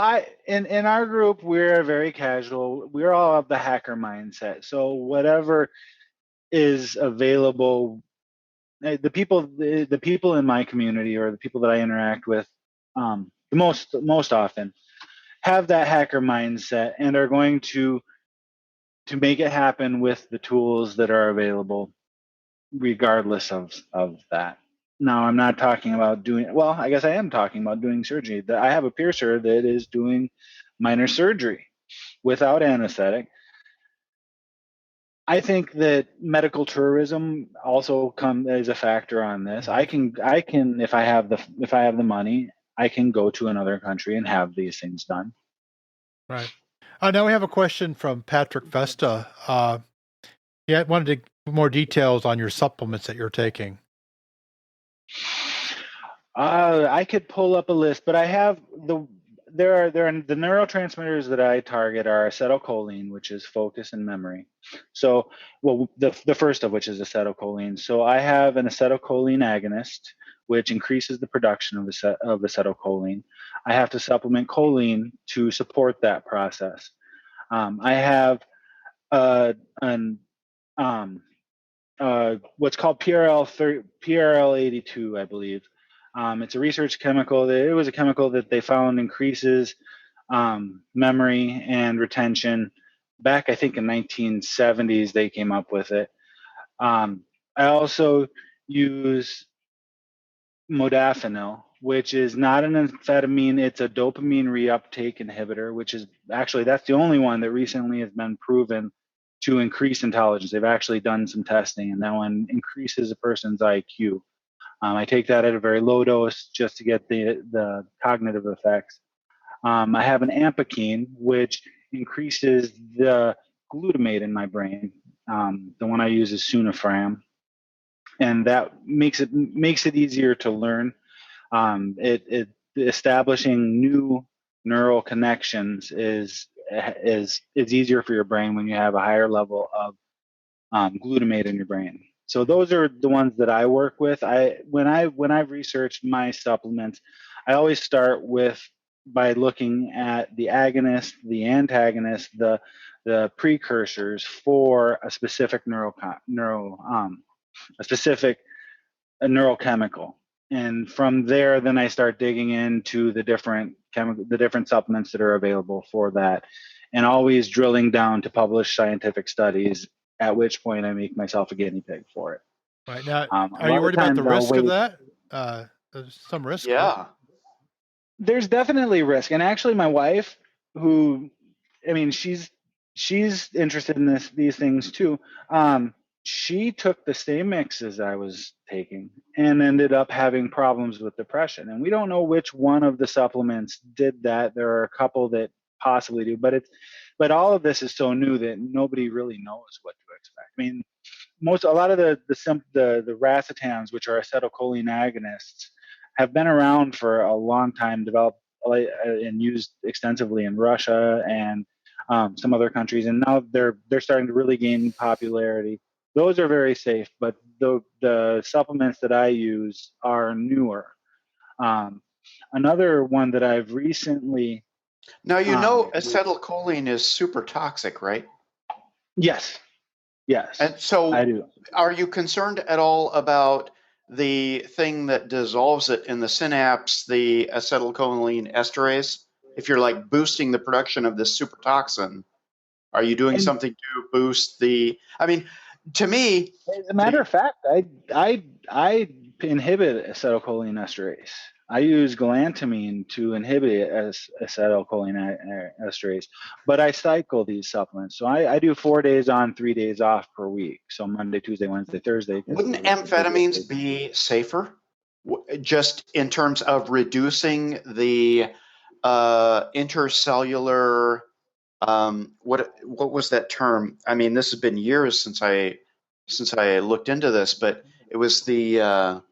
in our group we're very casual. We're all of the hacker mindset. So whatever is available, the people in my community, or the people that I interact with the most often, have that hacker mindset and are going to make it happen with the tools that are available, regardless of that. Now, I'm not talking about I guess I am talking about doing surgery. I have a piercer that is doing minor surgery without anesthetic. I think that medical tourism also is a factor on this. I can, if I have the money, I can go to another country and have these things done. Right. Now we have a question from Patrick Vesta. He wanted more details on your supplements that you're taking. I could pull up a list, but I have the neurotransmitters that I target are acetylcholine, which is focus and memory. So, the first of which is acetylcholine. So I have an acetylcholine agonist, which increases the production of acetylcholine. I have to supplement choline to support that process. I have what's called PRL82, I believe. It's a research chemical. It was a chemical that they found increases memory and retention. Back, I think in 1970s, they came up with it. I also use modafinil, which is not an amphetamine. It's a dopamine reuptake inhibitor, which is actually, that's the only one that recently has been proven to increase intelligence. They've actually done some testing, and that one increases a person's IQ. I take that at a very low dose just to get the cognitive effects. I have an ampakine, which increases the glutamate in my brain. The one I use is Sunafram, and that makes it easier to learn. It establishing new neural connections is easier for your brain when you have a higher level of glutamate in your brain. So those are the ones that I work with. When I've researched my supplements, I always start by looking at the agonist, the antagonist, the precursors for a specific neurochemical. And from there, then I start digging into the different supplements that are available for that, and always drilling down to published scientific studies, at which point I make myself a guinea pig for it. Right. Now, A are you lot worried of about the times I'll risk of wait. that? There's some risk. Yeah. There's definitely risk. And actually my wife, who, I mean, she's interested in these things too. She took the same mixes I was taking and ended up having problems with depression. And we don't know which one of the supplements did that. There are a couple that possibly do, but all of this is so new that nobody really knows what to expect. I mean, a lot of the racetams, which are acetylcholine agonists, have been around for a long time, developed and used extensively in Russia and some other countries, and now they're starting to really gain popularity. Those are very safe, but the supplements that I use are newer. Another one that I've recently... Now, acetylcholine is super toxic, right? Yes. And so I do. Are you concerned at all about the thing that dissolves it in the synapse, the acetylcholine esterase? If you're like boosting the production of this super toxin, are you doing something to boost I mean, to me, as a matter of fact, I inhibit acetylcholine esterase. I use galantamine to inhibit acetylcholine esterase, but I cycle these supplements. So I do 4 days on, 3 days off per week. So Monday, Tuesday, Wednesday, Thursday. Wouldn't amphetamines be safer, just in terms of reducing the intercellular? What was that term? I mean, this has been years since I looked into this, but it was the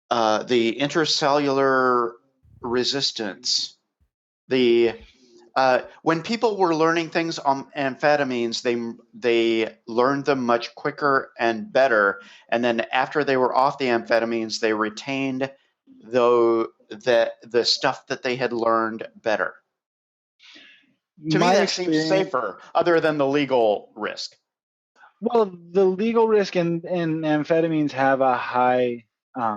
intercellular resistance. When people were learning things on amphetamines, they learned them much quicker and better, and then after they were off the amphetamines, they retained the stuff that they had learned better. To me, that seems safer, other than the legal risk. Well, the legal risk in amphetamines have a high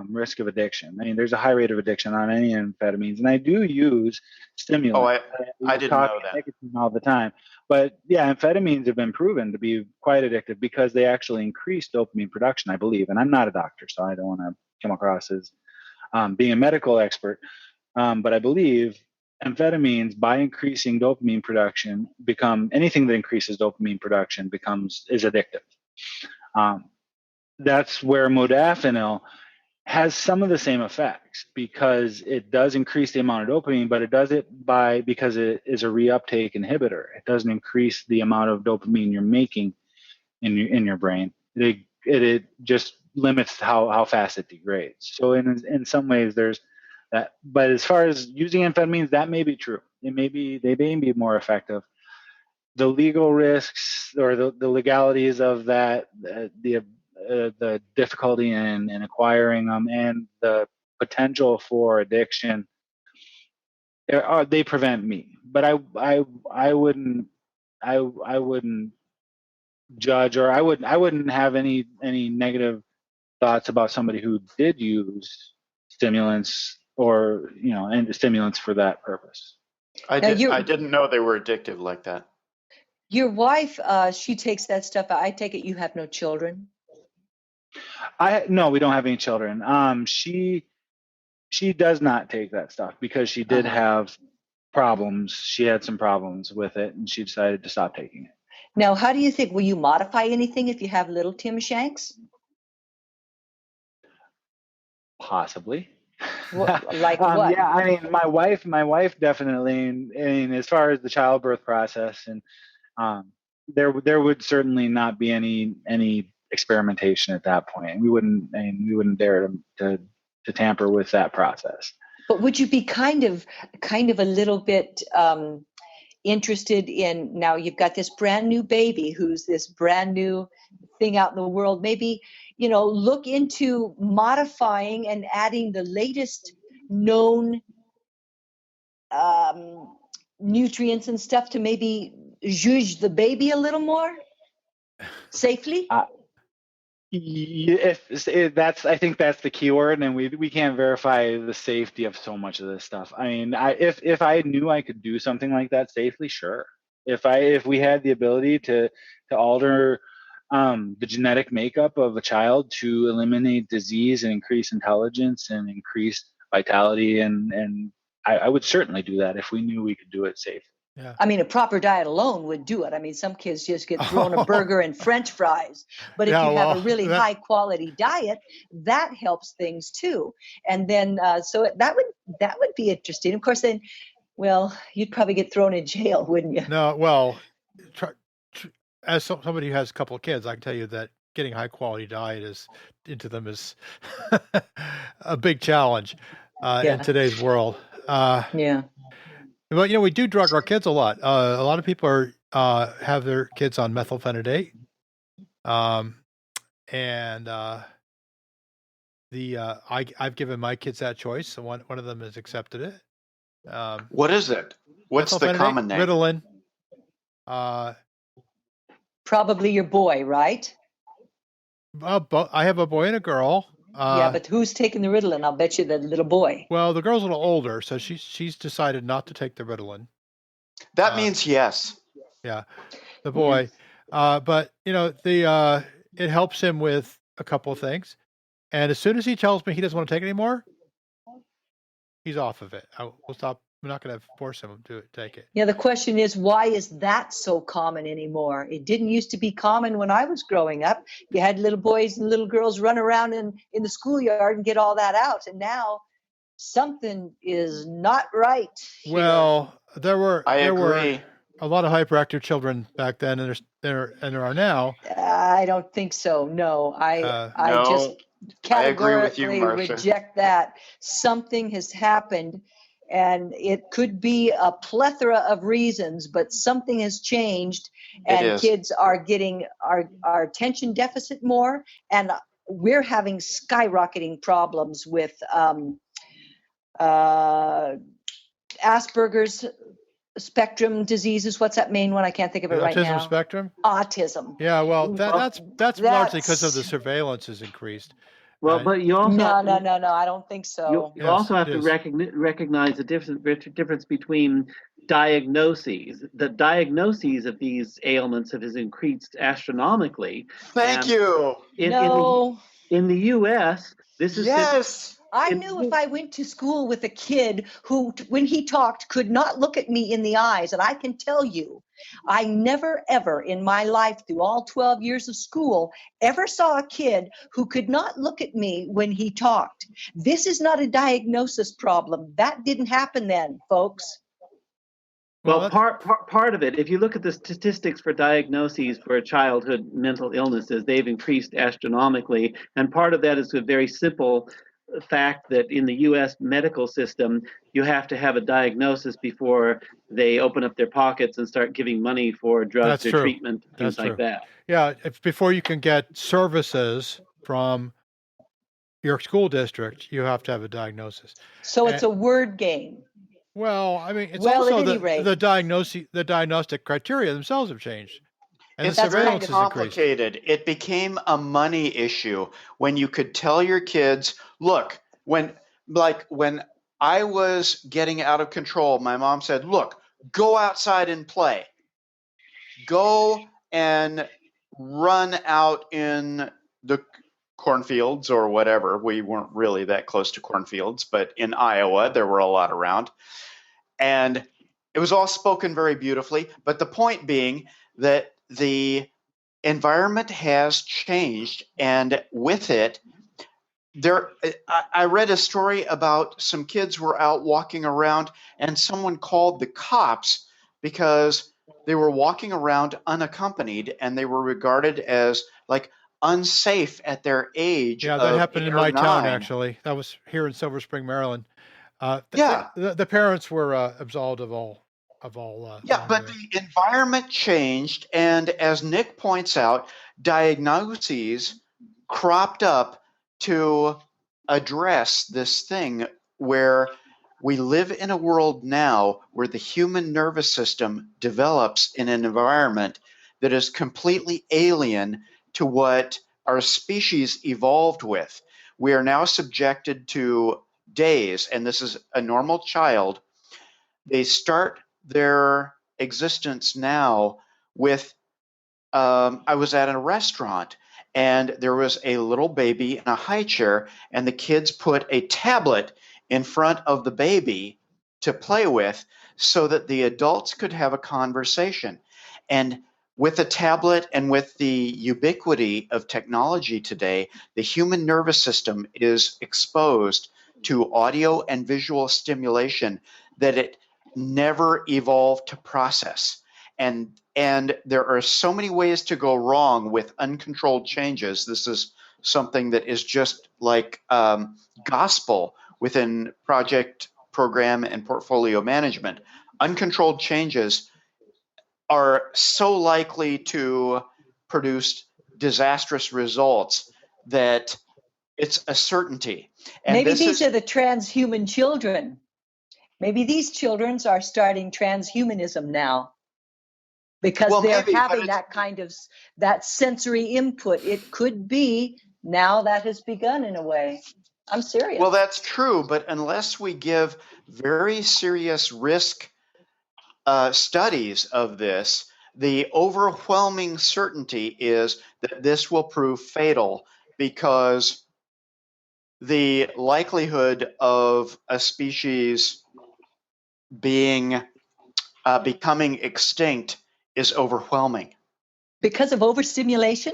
risk of addiction. I mean, there's a high rate of addiction on any amphetamines, and I do use stimulants. I didn't know that. Nicotine all the time. But yeah, amphetamines have been proven to be quite addictive because they actually increase dopamine production, I believe. And I'm not a doctor, so I don't want to come across as being a medical expert. But I believe amphetamines, by increasing dopamine production, anything that increases dopamine production is addictive. That's where modafinil has some of the same effects, because it does increase the amount of dopamine, but it does it because it is a reuptake inhibitor. It doesn't increase the amount of dopamine you're making in your brain. It just limits how fast it degrades. So in some ways there's that, but as far as using amphetamines, that may be true. They may be more effective. The legal risks or the legalities of that, the difficulty in acquiring them, and the potential for addiction, they prevent me. But I wouldn't judge, or I wouldn't have any negative thoughts about somebody who did use stimulants and stimulants for that purpose. I didn't know they were addictive like that. Your wife, she takes that stuff. I take it you have no children. No, we don't have any children. She does not take that stuff because she did have problems. She had some problems with it, and she decided to stop taking it. Now, how do you think? Will you modify anything if you have little Tim Shanks? Possibly. Like what? Yeah, I mean, my wife definitely. And as far as the childbirth process, and there would certainly not be any experimentation at that point. We wouldn't dare to tamper with that process. But would you be kind of a little bit interested in, now you've got this brand new baby who's this brand new thing out in the world, maybe, look into modifying and adding the latest known nutrients and stuff to maybe zhuzh the baby a little more safely. I think that's the key word, and we can't verify the safety of so much of this stuff. I mean, if I knew I could do something like that safely, sure. If we had the ability to alter the genetic makeup of a child to eliminate disease and increase intelligence and increase vitality, and I would certainly do that if we knew we could do it safe. Yeah. I mean, a proper diet alone would do it. I mean, some kids just get thrown a burger and French fries. But if you have a really high quality diet, that helps things too. And then, so that would be interesting. Of course, then, well, you'd probably get thrown in jail, wouldn't you? No, well, as somebody who has a couple of kids, I can tell you that getting high quality diet into them is a big challenge in today's world. Yeah. But we do drug our kids a lot. A lot of people have their kids on methylphenidate, and I've given my kids that choice. So one of them has accepted it. What is it? What's the common name? Ritalin. Probably your boy, right? I have a boy and a girl. But who's taking the Ritalin? I'll bet you the little boy. Well, the girl's a little older, so she's decided not to take the Ritalin. That means yes. Yeah, the boy. Yes. But it helps him with a couple of things. And as soon as he tells me he doesn't want to take it anymore, he's off of it. We'll stop. I'm not going to force him to take it. Yeah, the question is, why is that so common anymore? It didn't used to be common when I was growing up. You had little boys and little girls run around in the schoolyard and get all that out. And now something is not right here. Well, there were agree. Were a lot of hyperactive children back then, and there are now. I don't think so. No, I just categorically reject that. Something has happened. And it could be a plethora of reasons, but something has changed, and kids are getting our attention deficit more, and we're having skyrocketing problems with Asperger's spectrum diseases. What's that main one? I can't think of it right now. Autism spectrum? Autism. Yeah, well, that's largely because of the surveillance has increased. Well, but you also no, I don't think so. You also have to recognize the difference between diagnoses. The diagnoses of these ailments have increased astronomically. Thank you. In the U.S., this is I knew if I went to school with a kid who, when he talked, could not look at me in the eyes. And I can tell you, I never, ever in my life, through all 12 years of school, ever saw a kid who could not look at me when he talked. This is not a diagnosis problem. That didn't happen then, folks. Well, part of it, if you look at the statistics for diagnoses for childhood mental illnesses, they've increased astronomically. And part of that is a very simple fact that in the U.S. medical system, you have to have a diagnosis before they open up their pockets and start giving money for drugs or treatment, things like that. Yeah, before you can get services from your school district, you have to have a diagnosis. So it's a word game. Well, I mean, it's also the diagnostic criteria themselves have changed. And it's very complicated. It became a money issue when you could tell your kids, look, when I was getting out of control, my mom said, look, go outside and play. Go and run out in the cornfields or whatever. We weren't really that close to cornfields, but in Iowa, there were a lot around. And it was all spoken very beautifully. But the point being that the environment has changed, and with it, I read a story about some kids were out walking around, and someone called the cops because they were walking around unaccompanied, and they were regarded as like unsafe at their age. Yeah, that happened in my town, actually. That was here in Silver Spring, Maryland. The parents were absolved of all of all. Yeah, but the environment changed, and as Nick points out, diagnoses cropped up to address this thing where we live in a world now where the human nervous system develops in an environment that is completely alien to what our species evolved with. We are now subjected to days, and this is a normal child. They start their existence now with I was at a restaurant and there was a little baby in a high chair, and the kids put a tablet in front of the baby to play with so that the adults could have a conversation. And with a tablet and with the ubiquity of technology today, the human nervous system is exposed to audio and visual stimulation that it never evolved to process. And there are so many ways to go wrong with uncontrolled changes. This is something that is just like gospel within project, program, and portfolio management. Uncontrolled changes are so likely to produce disastrous results that it's a certainty. And maybe these are the transhuman children. Maybe these children are starting transhumanism now because they're having that kind of that sensory input. It could be now that has begun in a way. I'm serious. Well, that's true, but unless we give very serious risk studies of this, the overwhelming certainty is that this will prove fatal, because the likelihood of a species becoming extinct is overwhelming. Because of overstimulation?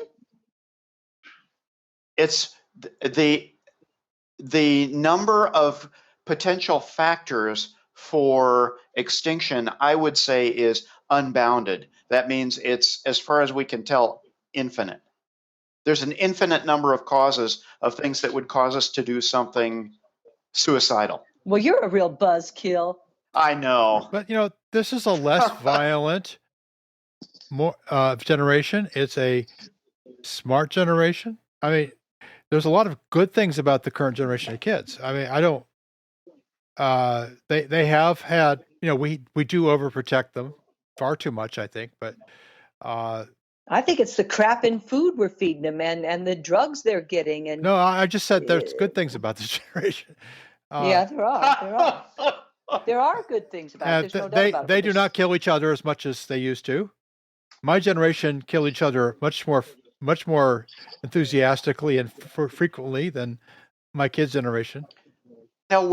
It's the number of potential factors for extinction, I would say, is unbounded. That means it's, as far as we can tell, infinite. There's an infinite number of causes of things that would cause us to do something suicidal. Well, you're a real buzzkill. I know. But, this is a less violent generation. It's a smart generation. I mean, there's a lot of good things about the current generation of kids. I mean, I don't, they have had, we do overprotect them far too much, I think, but, I think it's the crap in food we're feeding them and the drugs they're getting. And no, I just said there's good things about this generation. Yeah, there are. There are good things about it. There's no doubt about it. They do not kill each other as much as they used to. My generation kill each other much more enthusiastically and frequently than my kids' generation. Now,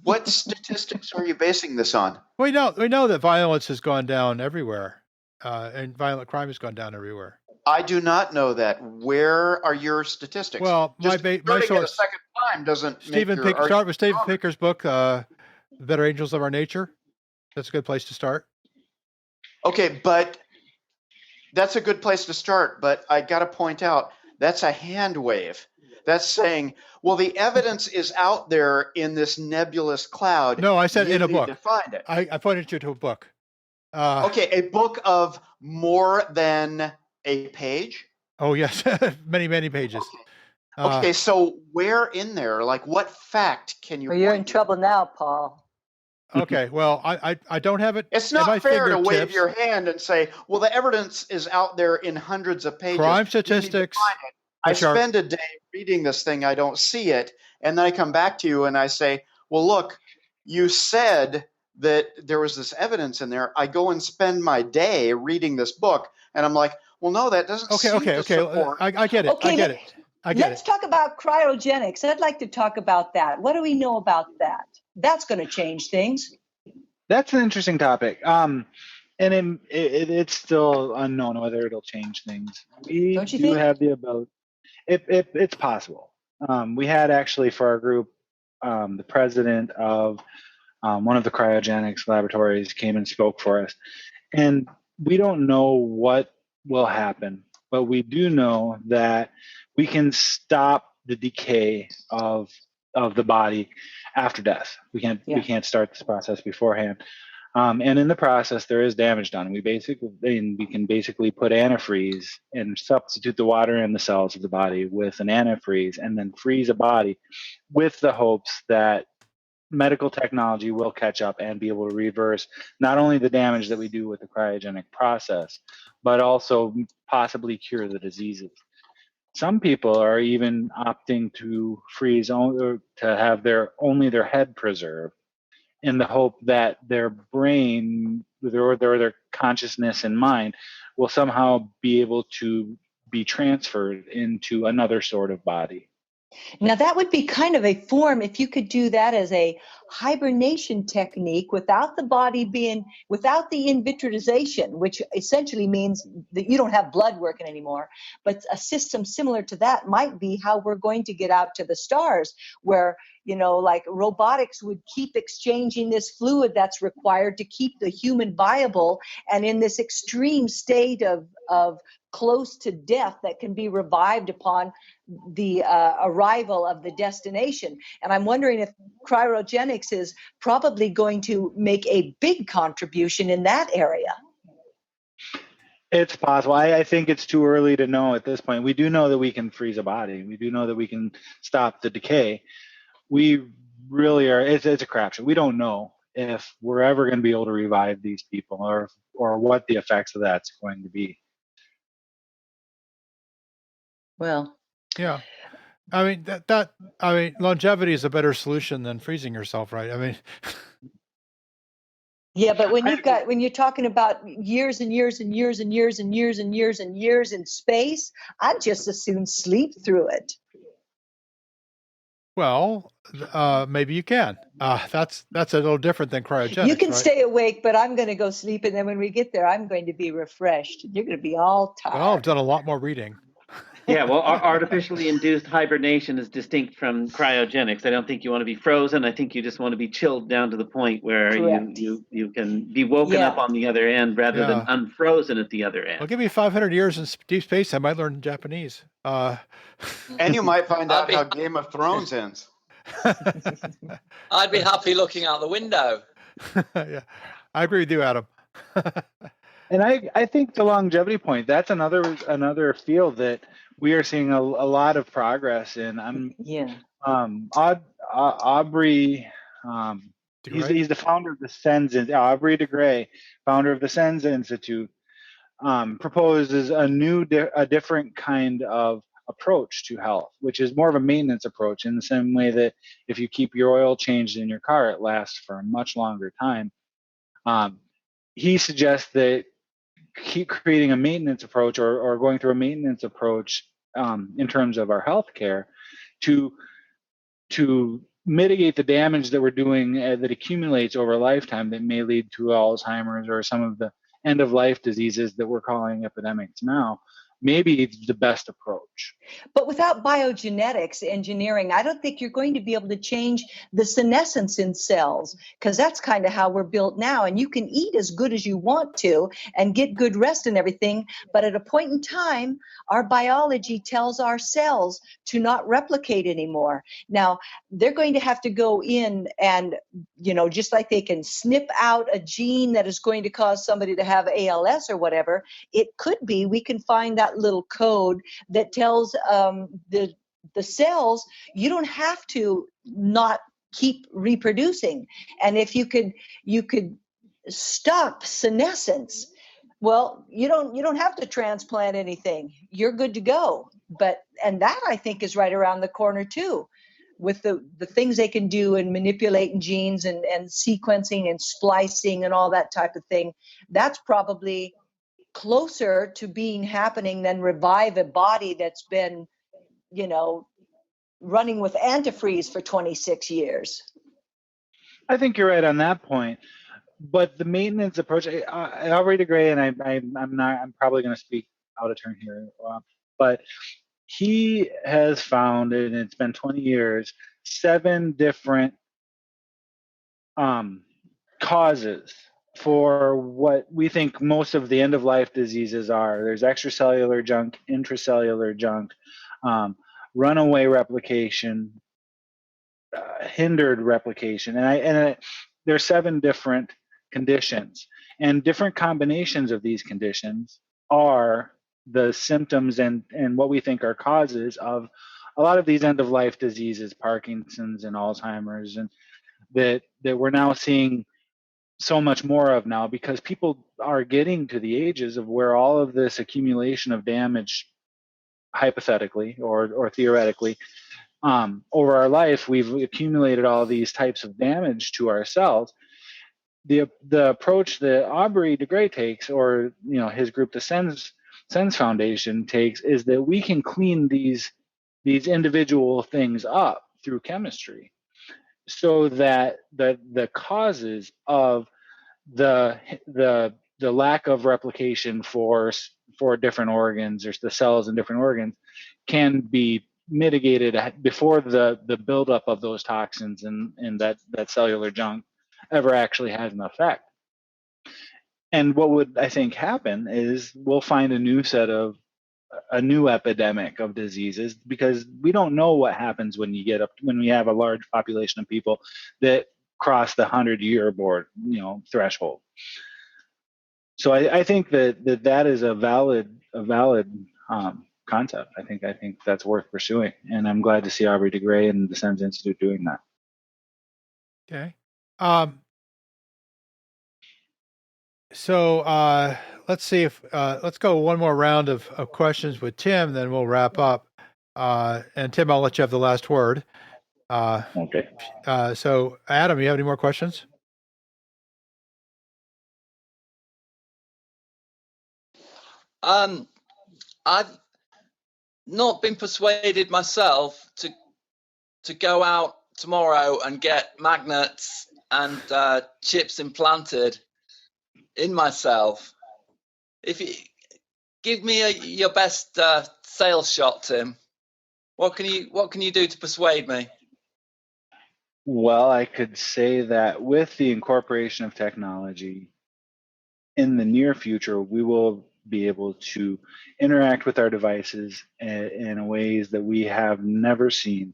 what statistics are you basing this on? We know that violence has gone down everywhere, and violent crime has gone down everywhere. I do not know that. Where are your statistics? Well, my source, a second time doesn't start with Stephen Pinker's book, The Better Angels of Our Nature. That's a good place to start. Okay, but that's a good place to start. But I got to point out, that's a hand wave. That's saying, well, the evidence is out there in this nebulous cloud. No, I said in a book. To find it. I pointed you to a book. Okay, a book of more than a page? Oh, yes. many, many pages. Okay, so where in there, like what fact can you? Well, you're in trouble now, Paul. Okay, well, I don't have it. It's not fair to wave your hand and say, well, the evidence is out there in hundreds of pages. Crime statistics. I spend a day reading this thing, I don't see it, and then I come back to you and I say, well, look, you said that there was this evidence in there. I go and spend my day reading this book, and I'm like, well, no, that doesn't seem to support. I get it. Okay, I get it. Let's talk about cryogenics. I'd like to talk about that. What do we know about that? That's going to change things. That's an interesting topic. And it's still unknown whether it'll change things. We Don't you think? Have the ability. It's possible. We had actually for our group, the president of one of the cryogenics laboratories came and spoke for us. And we don't know what will happen, but we do know that we can stop the decay of the body after death. We can't start this process beforehand. And in the process, there is damage done. We can basically put antifreeze and substitute the water in the cells of the body with an antifreeze, and then freeze a body, with the hopes that medical technology will catch up and be able to reverse not only the damage that we do with the cryogenic process, but also possibly cure the diseases. Some people are even opting to freeze to have only their head preserved, in the hope that their brain or their consciousness and mind will somehow be able to be transferred into another sort of body. Now, that would be kind of a form, if you could do that as a hibernation technique without the body without the invitrization, which essentially means that you don't have blood working anymore. But a system similar to that might be how we're going to get out to the stars, where, like robotics would keep exchanging this fluid that's required to keep the human viable, and in this extreme state of close to death that can be revived upon the arrival of the destination. And I'm wondering if cryogenics is probably going to make a big contribution in that area. It's possible. I think it's too early to know at this point. We do know that we can freeze a body. We do know that we can stop the decay. We really are, it's a crapshoot. We don't know if we're ever going to be able to revive these people, or what the effects of that's going to be. Well, yeah. I mean, longevity is a better solution than freezing yourself, right? I mean, yeah, but when you're talking about years and years and years and years and years and years and years in space, I'd just as soon sleep through it. well, maybe you can. That's a little different than cryogenics. You can right? stay awake, but I'm going to go sleep, and then when we get there, I'm going to be refreshed. You're going to be all tired. Well, I've done a lot more reading. Yeah, well, artificially induced hibernation is distinct from cryogenics. I don't think you want to be frozen. I think you just want to be chilled down to the point where you can be woken up on the other end rather than unfrozen at the other end. Well, give me 500 years in deep space, I might learn Japanese. And you might find out how Game of Thrones ends. I'd be happy looking out the window. Yeah, I agree with you, Adam. And I think the longevity point, that's another field that we are seeing a lot of progress in. Aubrey, he's the founder of the SENS, Aubrey de Grey, founder of the SENS Institute, proposes a different kind of approach to health, which is more of a maintenance approach, in the same way that if you keep your oil changed in your car, it lasts for a much longer time. He suggests that keep creating a maintenance approach, or going through a maintenance approach in terms of our healthcare to mitigate the damage that we're doing that accumulates over a lifetime that may lead to Alzheimer's or some of the end of life diseases that we're calling epidemics now. Maybe it's the best approach. But without biogenetics engineering, I don't think you're going to be able to change the senescence in cells, because that's kind of how we're built now. And you can eat as good as you want to and get good rest and everything. But at a point in time, our biology tells our cells to not replicate anymore. Now, they're going to have to go in and, just like they can snip out a gene that is going to cause somebody to have ALS or whatever, it could be we can find that little code that tells the cells you don't have to not keep reproducing. And if you could stop senescence, well, you don't have to transplant anything. You're good to go. And that, I think, is right around the corner too, with the things they can do in manipulating genes and sequencing and splicing and all that type of thing. That's probably closer to being happening than revive a body that's been, running with antifreeze for 26 years. I think you're right on that point. But the maintenance approach, Aubrey de Grey, and I'm probably going to speak out of turn here, but he has found, and it's been 20 years, 7 different causes for what we think most of the end-of-life diseases are. There's extracellular junk, intracellular junk, runaway replication, hindered replication, and there's 7 different conditions, and different combinations of these conditions are the symptoms and what we think are causes of a lot of these end-of-life diseases, Parkinson's and Alzheimer's, and that we're now seeing so much more of now, because people are getting to the ages of where all of this accumulation of damage, hypothetically or theoretically, over our life, we've accumulated all these types of damage to ourselves. The approach that Aubrey de Grey takes, or his group, the Sense Foundation, takes, is that we can clean these individual things up through chemistry, so that the causes of the lack of replication for different organs, or the cells in different organs, can be mitigated before the buildup of those toxins and that cellular junk ever actually has an effect. And what would, I think, happen is we'll find a new epidemic of diseases, because we don't know what happens when we have a large population of people that cross the 100-year threshold. So I think that is a valid concept. I think that's worth pursuing, and I'm glad to see Aubrey de Grey and the SENS Institute doing that. Okay. So let's see if let's go one more round of questions with Tim, then we'll wrap up. And Tim, I'll let you have the last word. Okay. So Adam, you have any more questions? I've not been persuaded myself to go out tomorrow and get magnets and chips implanted in myself. If you give me your best sales shot, Tim, what can you do to persuade me? Well, I could say that with the incorporation of technology, in the near future, we will be able to interact with our devices in ways that we have never seen.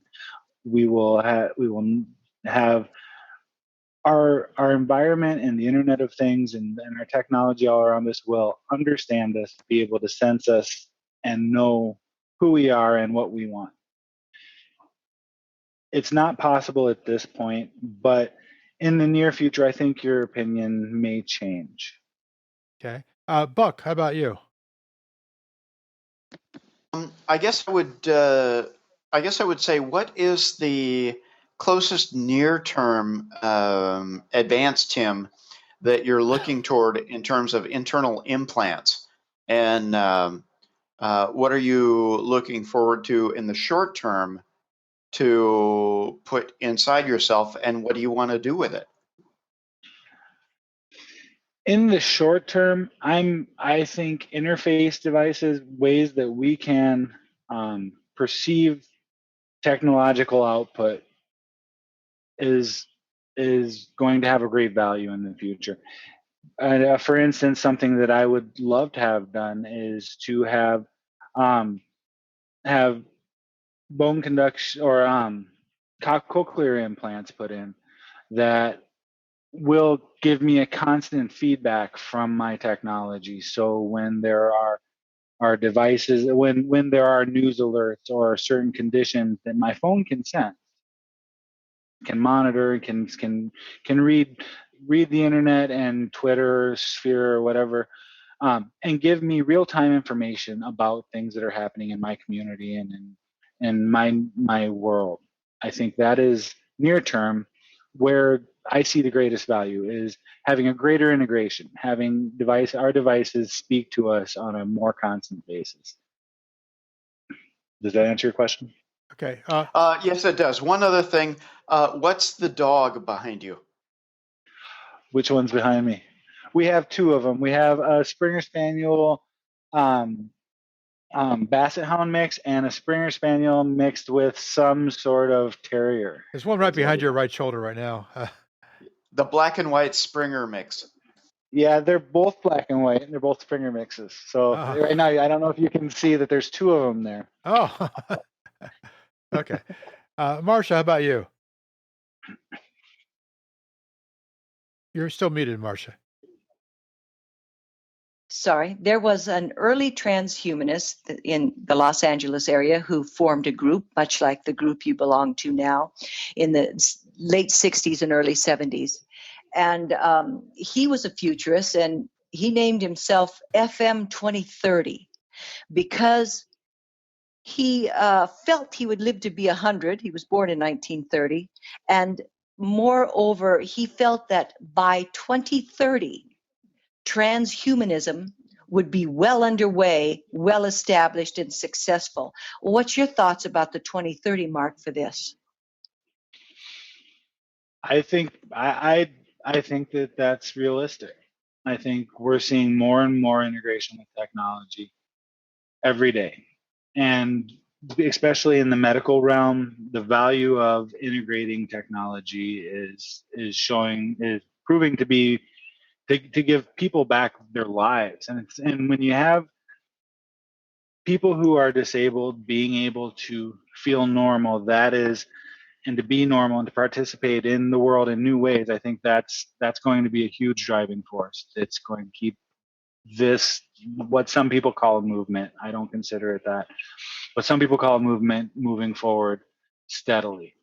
We will have our environment and the Internet of Things and our technology all around us will understand us, be able to sense us, and know who we are and what we want. It's not possible at this point, but in the near future, I think your opinion may change. Okay. Buck, how about you? I guess I would say, what is the closest near-term advance, Tim, that you're looking toward in terms of internal implants? And what are you looking forward to in the short term to put inside yourself, and what do you want to do with it? In the short term, I think interface devices, ways that we can perceive technological output, is going to have a great value in the future. For instance, something that I would love to have done is to have bone conduction or cochlear implants put in that will give me a constant feedback from my technology. So when there are devices, when there are news alerts or certain conditions that my phone can sense, can monitor, can read the internet and Twitter sphere or whatever, and give me real-time information about things that are happening in my community and in my world. I think that is near term where I see the greatest value, is having a greater integration, having our devices speak to us on a more constant basis. Does that answer your question? Okay. Yes, it does. One other thing. What's the dog behind you? Which one's behind me? We have two of them. We have a Springer Spaniel Basset Hound mix and a Springer Spaniel mixed with some sort of terrier. There's one right behind your right shoulder right now. The black and white Springer mix. Yeah, they're both black and white, and they're both Springer mixes. So right now, I don't know if you can see that there's two of them there. Oh, okay. Marsha, how about you? You're still muted, Marsha. Sorry, there was an early transhumanist in the Los Angeles area who formed a group, much like the group you belong to now, in the late 60s and early 70s. And he was a futurist, and he named himself FM 2030 because he felt he would live to be 100. He was born in 1930. And moreover, he felt that by 2030, transhumanism would be well underway, well established, and successful. What's your thoughts about the 2030 mark for this? I think I think that that's realistic. I think we're seeing more and more integration with technology every day, and especially in the medical realm, the value of integrating technology is proving to be to give people back their lives. And when you have people who are disabled being able to feel normal, that is, and to be normal and to participate in the world in new ways, I think that's going to be a huge driving force. It's going to keep this, what some people call a movement, I don't consider it that, but some people call a movement, moving forward steadily.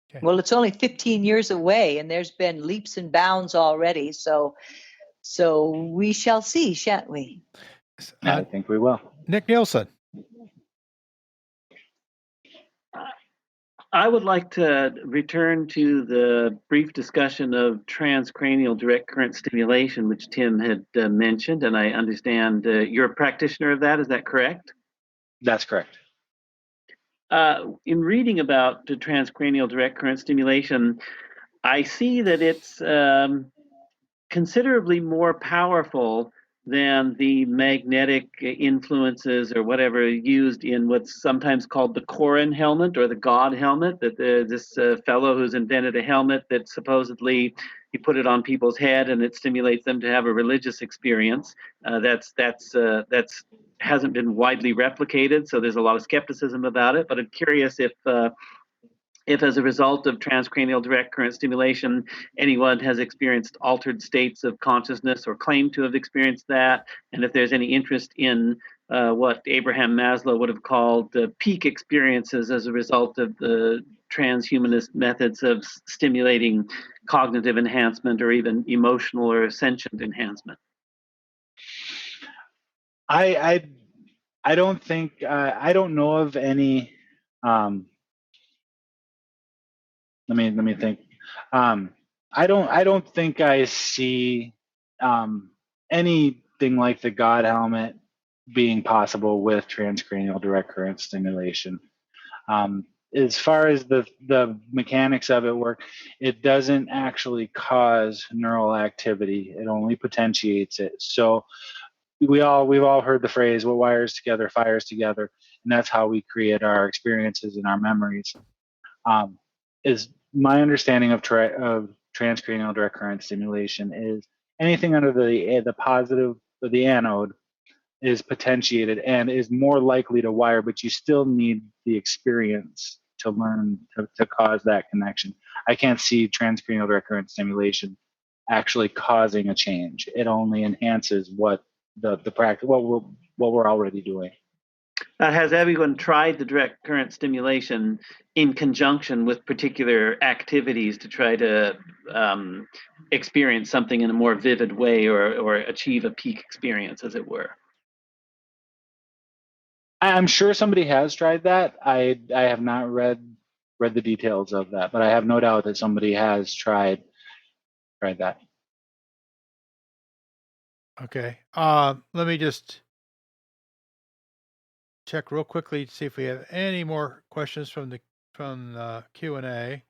Okay. Well, it's only 15 years away, and there's been leaps and bounds already. So we shall see, shan't we? I think we will. Nick Nielsen. I would like to return to the brief discussion of transcranial direct current stimulation, which Tim had mentioned, and I understand you're a practitioner of that. Is that correct? That's correct. In reading about the transcranial direct current stimulation, I see that it's considerably more powerful than the magnetic influences or whatever used in what's sometimes called the Koran helmet or the God helmet. That this fellow who's invented a helmet that supposedly he put it on people's head and it stimulates them to have a religious experience. That's hasn't been widely replicated, so there's a lot of skepticism about it. But I'm curious if as a result of transcranial direct current stimulation, anyone has experienced altered states of consciousness or claimed to have experienced that, and if there's any interest in what Abraham Maslow would have called the peak experiences as a result of the transhumanist methods of stimulating cognitive enhancement or even emotional or sentient enhancement. I don't think I don't know of any. Let me think. I don't think I see anything like the God helmet being possible with transcranial direct current stimulation. As far as the mechanics of it work, it doesn't actually cause neural activity. It only potentiates it. So we've all heard the phrase, "What wires together fires together," and that's how we create our experiences and our memories. Is my understanding of transcranial direct current stimulation is anything under the positive or the anode is potentiated and is more likely to wire, but you still need the experience to learn to cause that connection. I can't see transcranial direct current stimulation actually causing a change. It only enhances what the practice, what we're already doing. Has everyone tried the direct current stimulation in conjunction with particular activities to try to experience something in a more vivid way or achieve a peak experience, as it were? I'm sure somebody has tried that. I have not read the details of that, but I have no doubt that somebody has tried that. Okay. Let me just check real quickly to see if we have any more questions from the Q&A.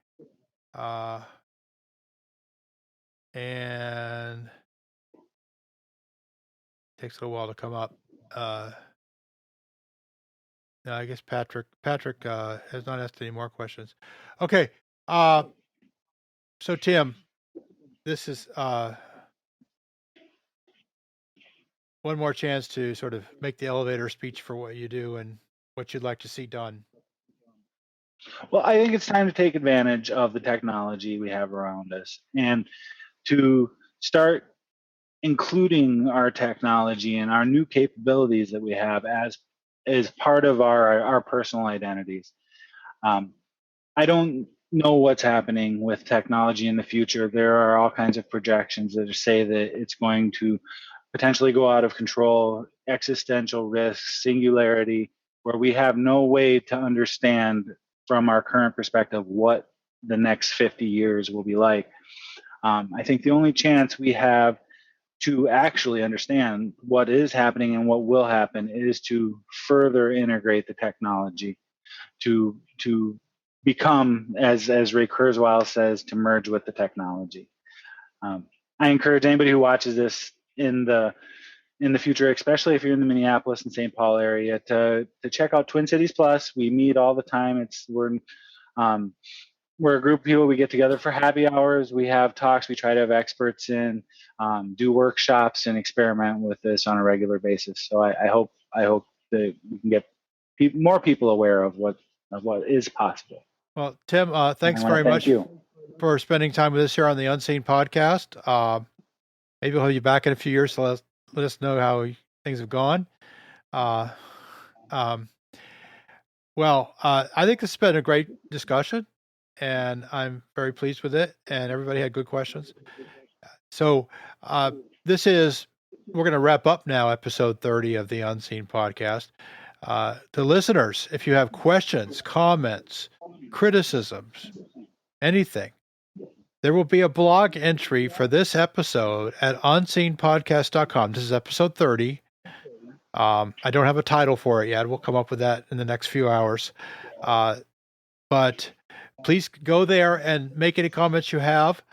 And it takes a little while to come up. No, I guess Patrick has not asked any more questions. Okay. So Tim, this is one more chance to sort of make the elevator speech for what you do and what you'd like to see done. Well, I think it's time to take advantage of the technology we have around us and to start including our technology and our new capabilities that we have as part of our personal identities. I don't know what's happening with technology in the future. There are all kinds of projections that say that it's going to potentially go out of control, existential risks, singularity, where we have no way to understand from our current perspective what the next 50 years will be like. I think the only chance we have to actually understand what is happening and what will happen is to further integrate the technology, to become, as Ray Kurzweil says, to merge with the technology. I encourage anybody who watches this in the future, especially if you're in the Minneapolis and St. Paul area, to check out Twin Cities Plus. We meet all the time. We're a group of people. We get together for happy hours. We have talks. We try to have experts in, do workshops, and experiment with this on a regular basis. So I hope that we can get more people aware of what is possible. Well, Tim, thanks very much for spending time with us here on the Unseen Podcast. Maybe we'll have you back in a few years to let us know how things have gone. I think this has been a great discussion, and I'm very pleased with it, and everybody had good questions. So we're going to wrap up now episode 30 of the Unseen Podcast. To listeners, if you have questions, comments, criticisms, anything, there will be a blog entry for this episode at unseenpodcast.com. This is episode 30. I don't have a title for it yet. We'll come up with that in the next few hours. But please go there and make any comments you have.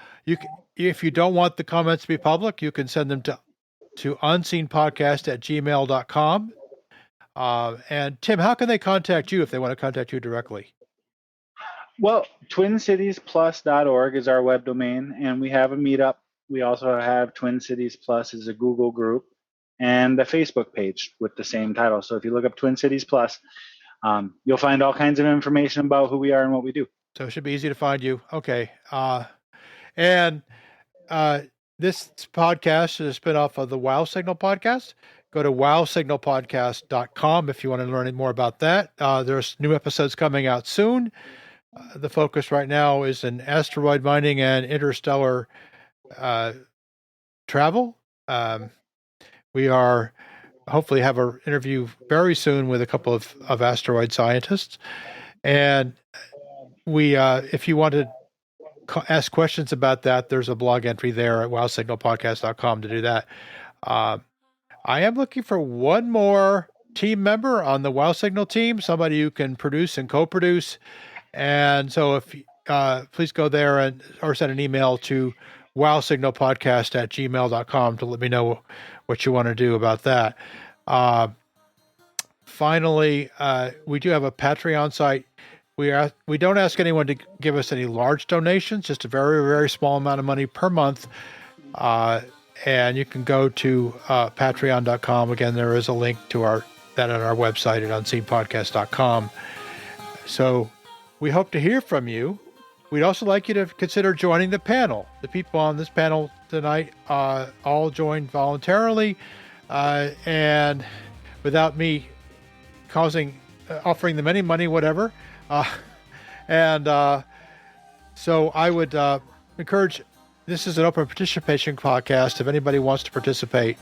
If you don't want the comments to be public, you can send them to unseenpodcast@gmail.com. And Tim, how can they contact you if they want to contact you directly? Well, twincitiesplus.org is our web domain, and we have a meetup. We also have Twin Cities Plus as a Google group and a Facebook page with the same title. So if you look up Twin Cities Plus, you'll find all kinds of information about who we are and what we do. So it should be easy to find you. Okay. And this podcast is a spinoff of the Wow Signal podcast. Go to wowsignalpodcast.com if you want to learn more about that. There's new episodes coming out soon. The focus right now is in asteroid mining and interstellar travel. We are hopefully have an interview very soon with a couple of asteroid scientists. And if you want to ask questions about that, there's a blog entry there at wowsignalpodcast.com to do that. I am looking for one more team member on the Wow Signal team, somebody who can produce and co-produce. And so if please go there or send an email to wowsignalpodcast@gmail.com to let me know what you want to do about that. Finally, we do have a Patreon site. We don't ask anyone to give us any large donations, just a very, very small amount of money per month. And you can go to patreon.com. Again, there is a link to that on our website at unseenpodcast.com. So we hope to hear from you. We'd also like you to consider joining the panel. The people on this panel tonight all joined voluntarily and without me offering them any money, whatever. So I would encourage, this is an open participation podcast. If anybody wants to participate,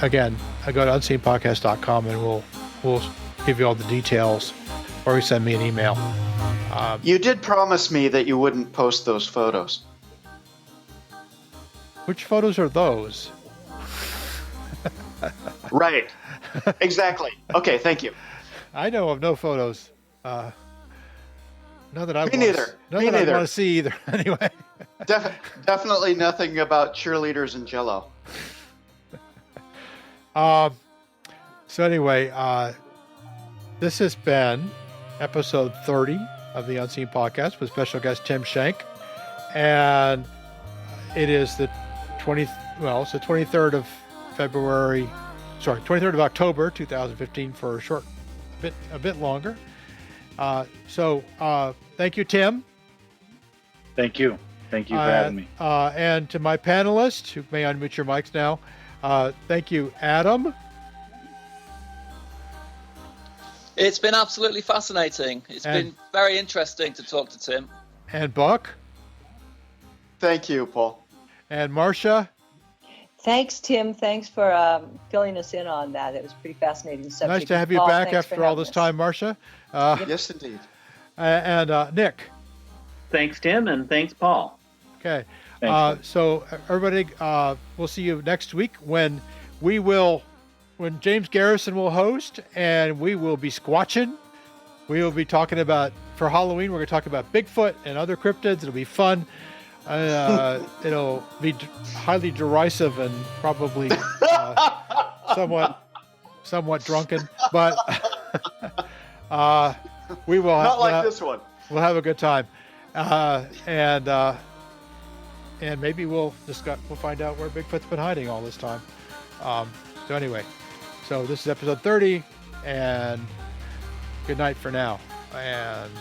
again, I go to unseenpodcast.com and we'll give you all the details, or you send me an email. You did promise me that you wouldn't post those photos. Which photos are those? Right. Exactly. Okay, thank you. I know of no photos. None that I Me neither. None that I want to see either. Anyway. Definitely nothing about cheerleaders and Jell-O. So anyway, this has been episode 30 of the Unseen Podcast with special guest Tim Shank, and it is the 23rd of February. Sorry, 23rd of October 2015 for a bit longer. Thank you, Tim. Thank you. Thank you for having me. And to my panelists, who may unmute your mics now, thank you, Adam. It's been absolutely fascinating. It's been very interesting to talk to Tim. And Buck. Thank you, Paul. And Marsha. Thanks, Tim. Thanks for filling us in on that. It was pretty fascinating subject. Nice to have you Paul, back thanks after for all having this us. time, Marsha. Yes, indeed. And Nick. Thanks, Tim, and thanks, Paul. Okay. Thanks, So everybody, we'll see you next week when James Garrison will host, and we will be squatching. We will be talking about, for Halloween, we're going to talk about Bigfoot and other cryptids. It'll be fun. It'll be highly derisive and probably somewhat drunken, but we will Not like this one. We'll have a good time, and maybe we'll find out where Bigfoot's been hiding all this time. So anyway, this is episode 30, and good night for now, and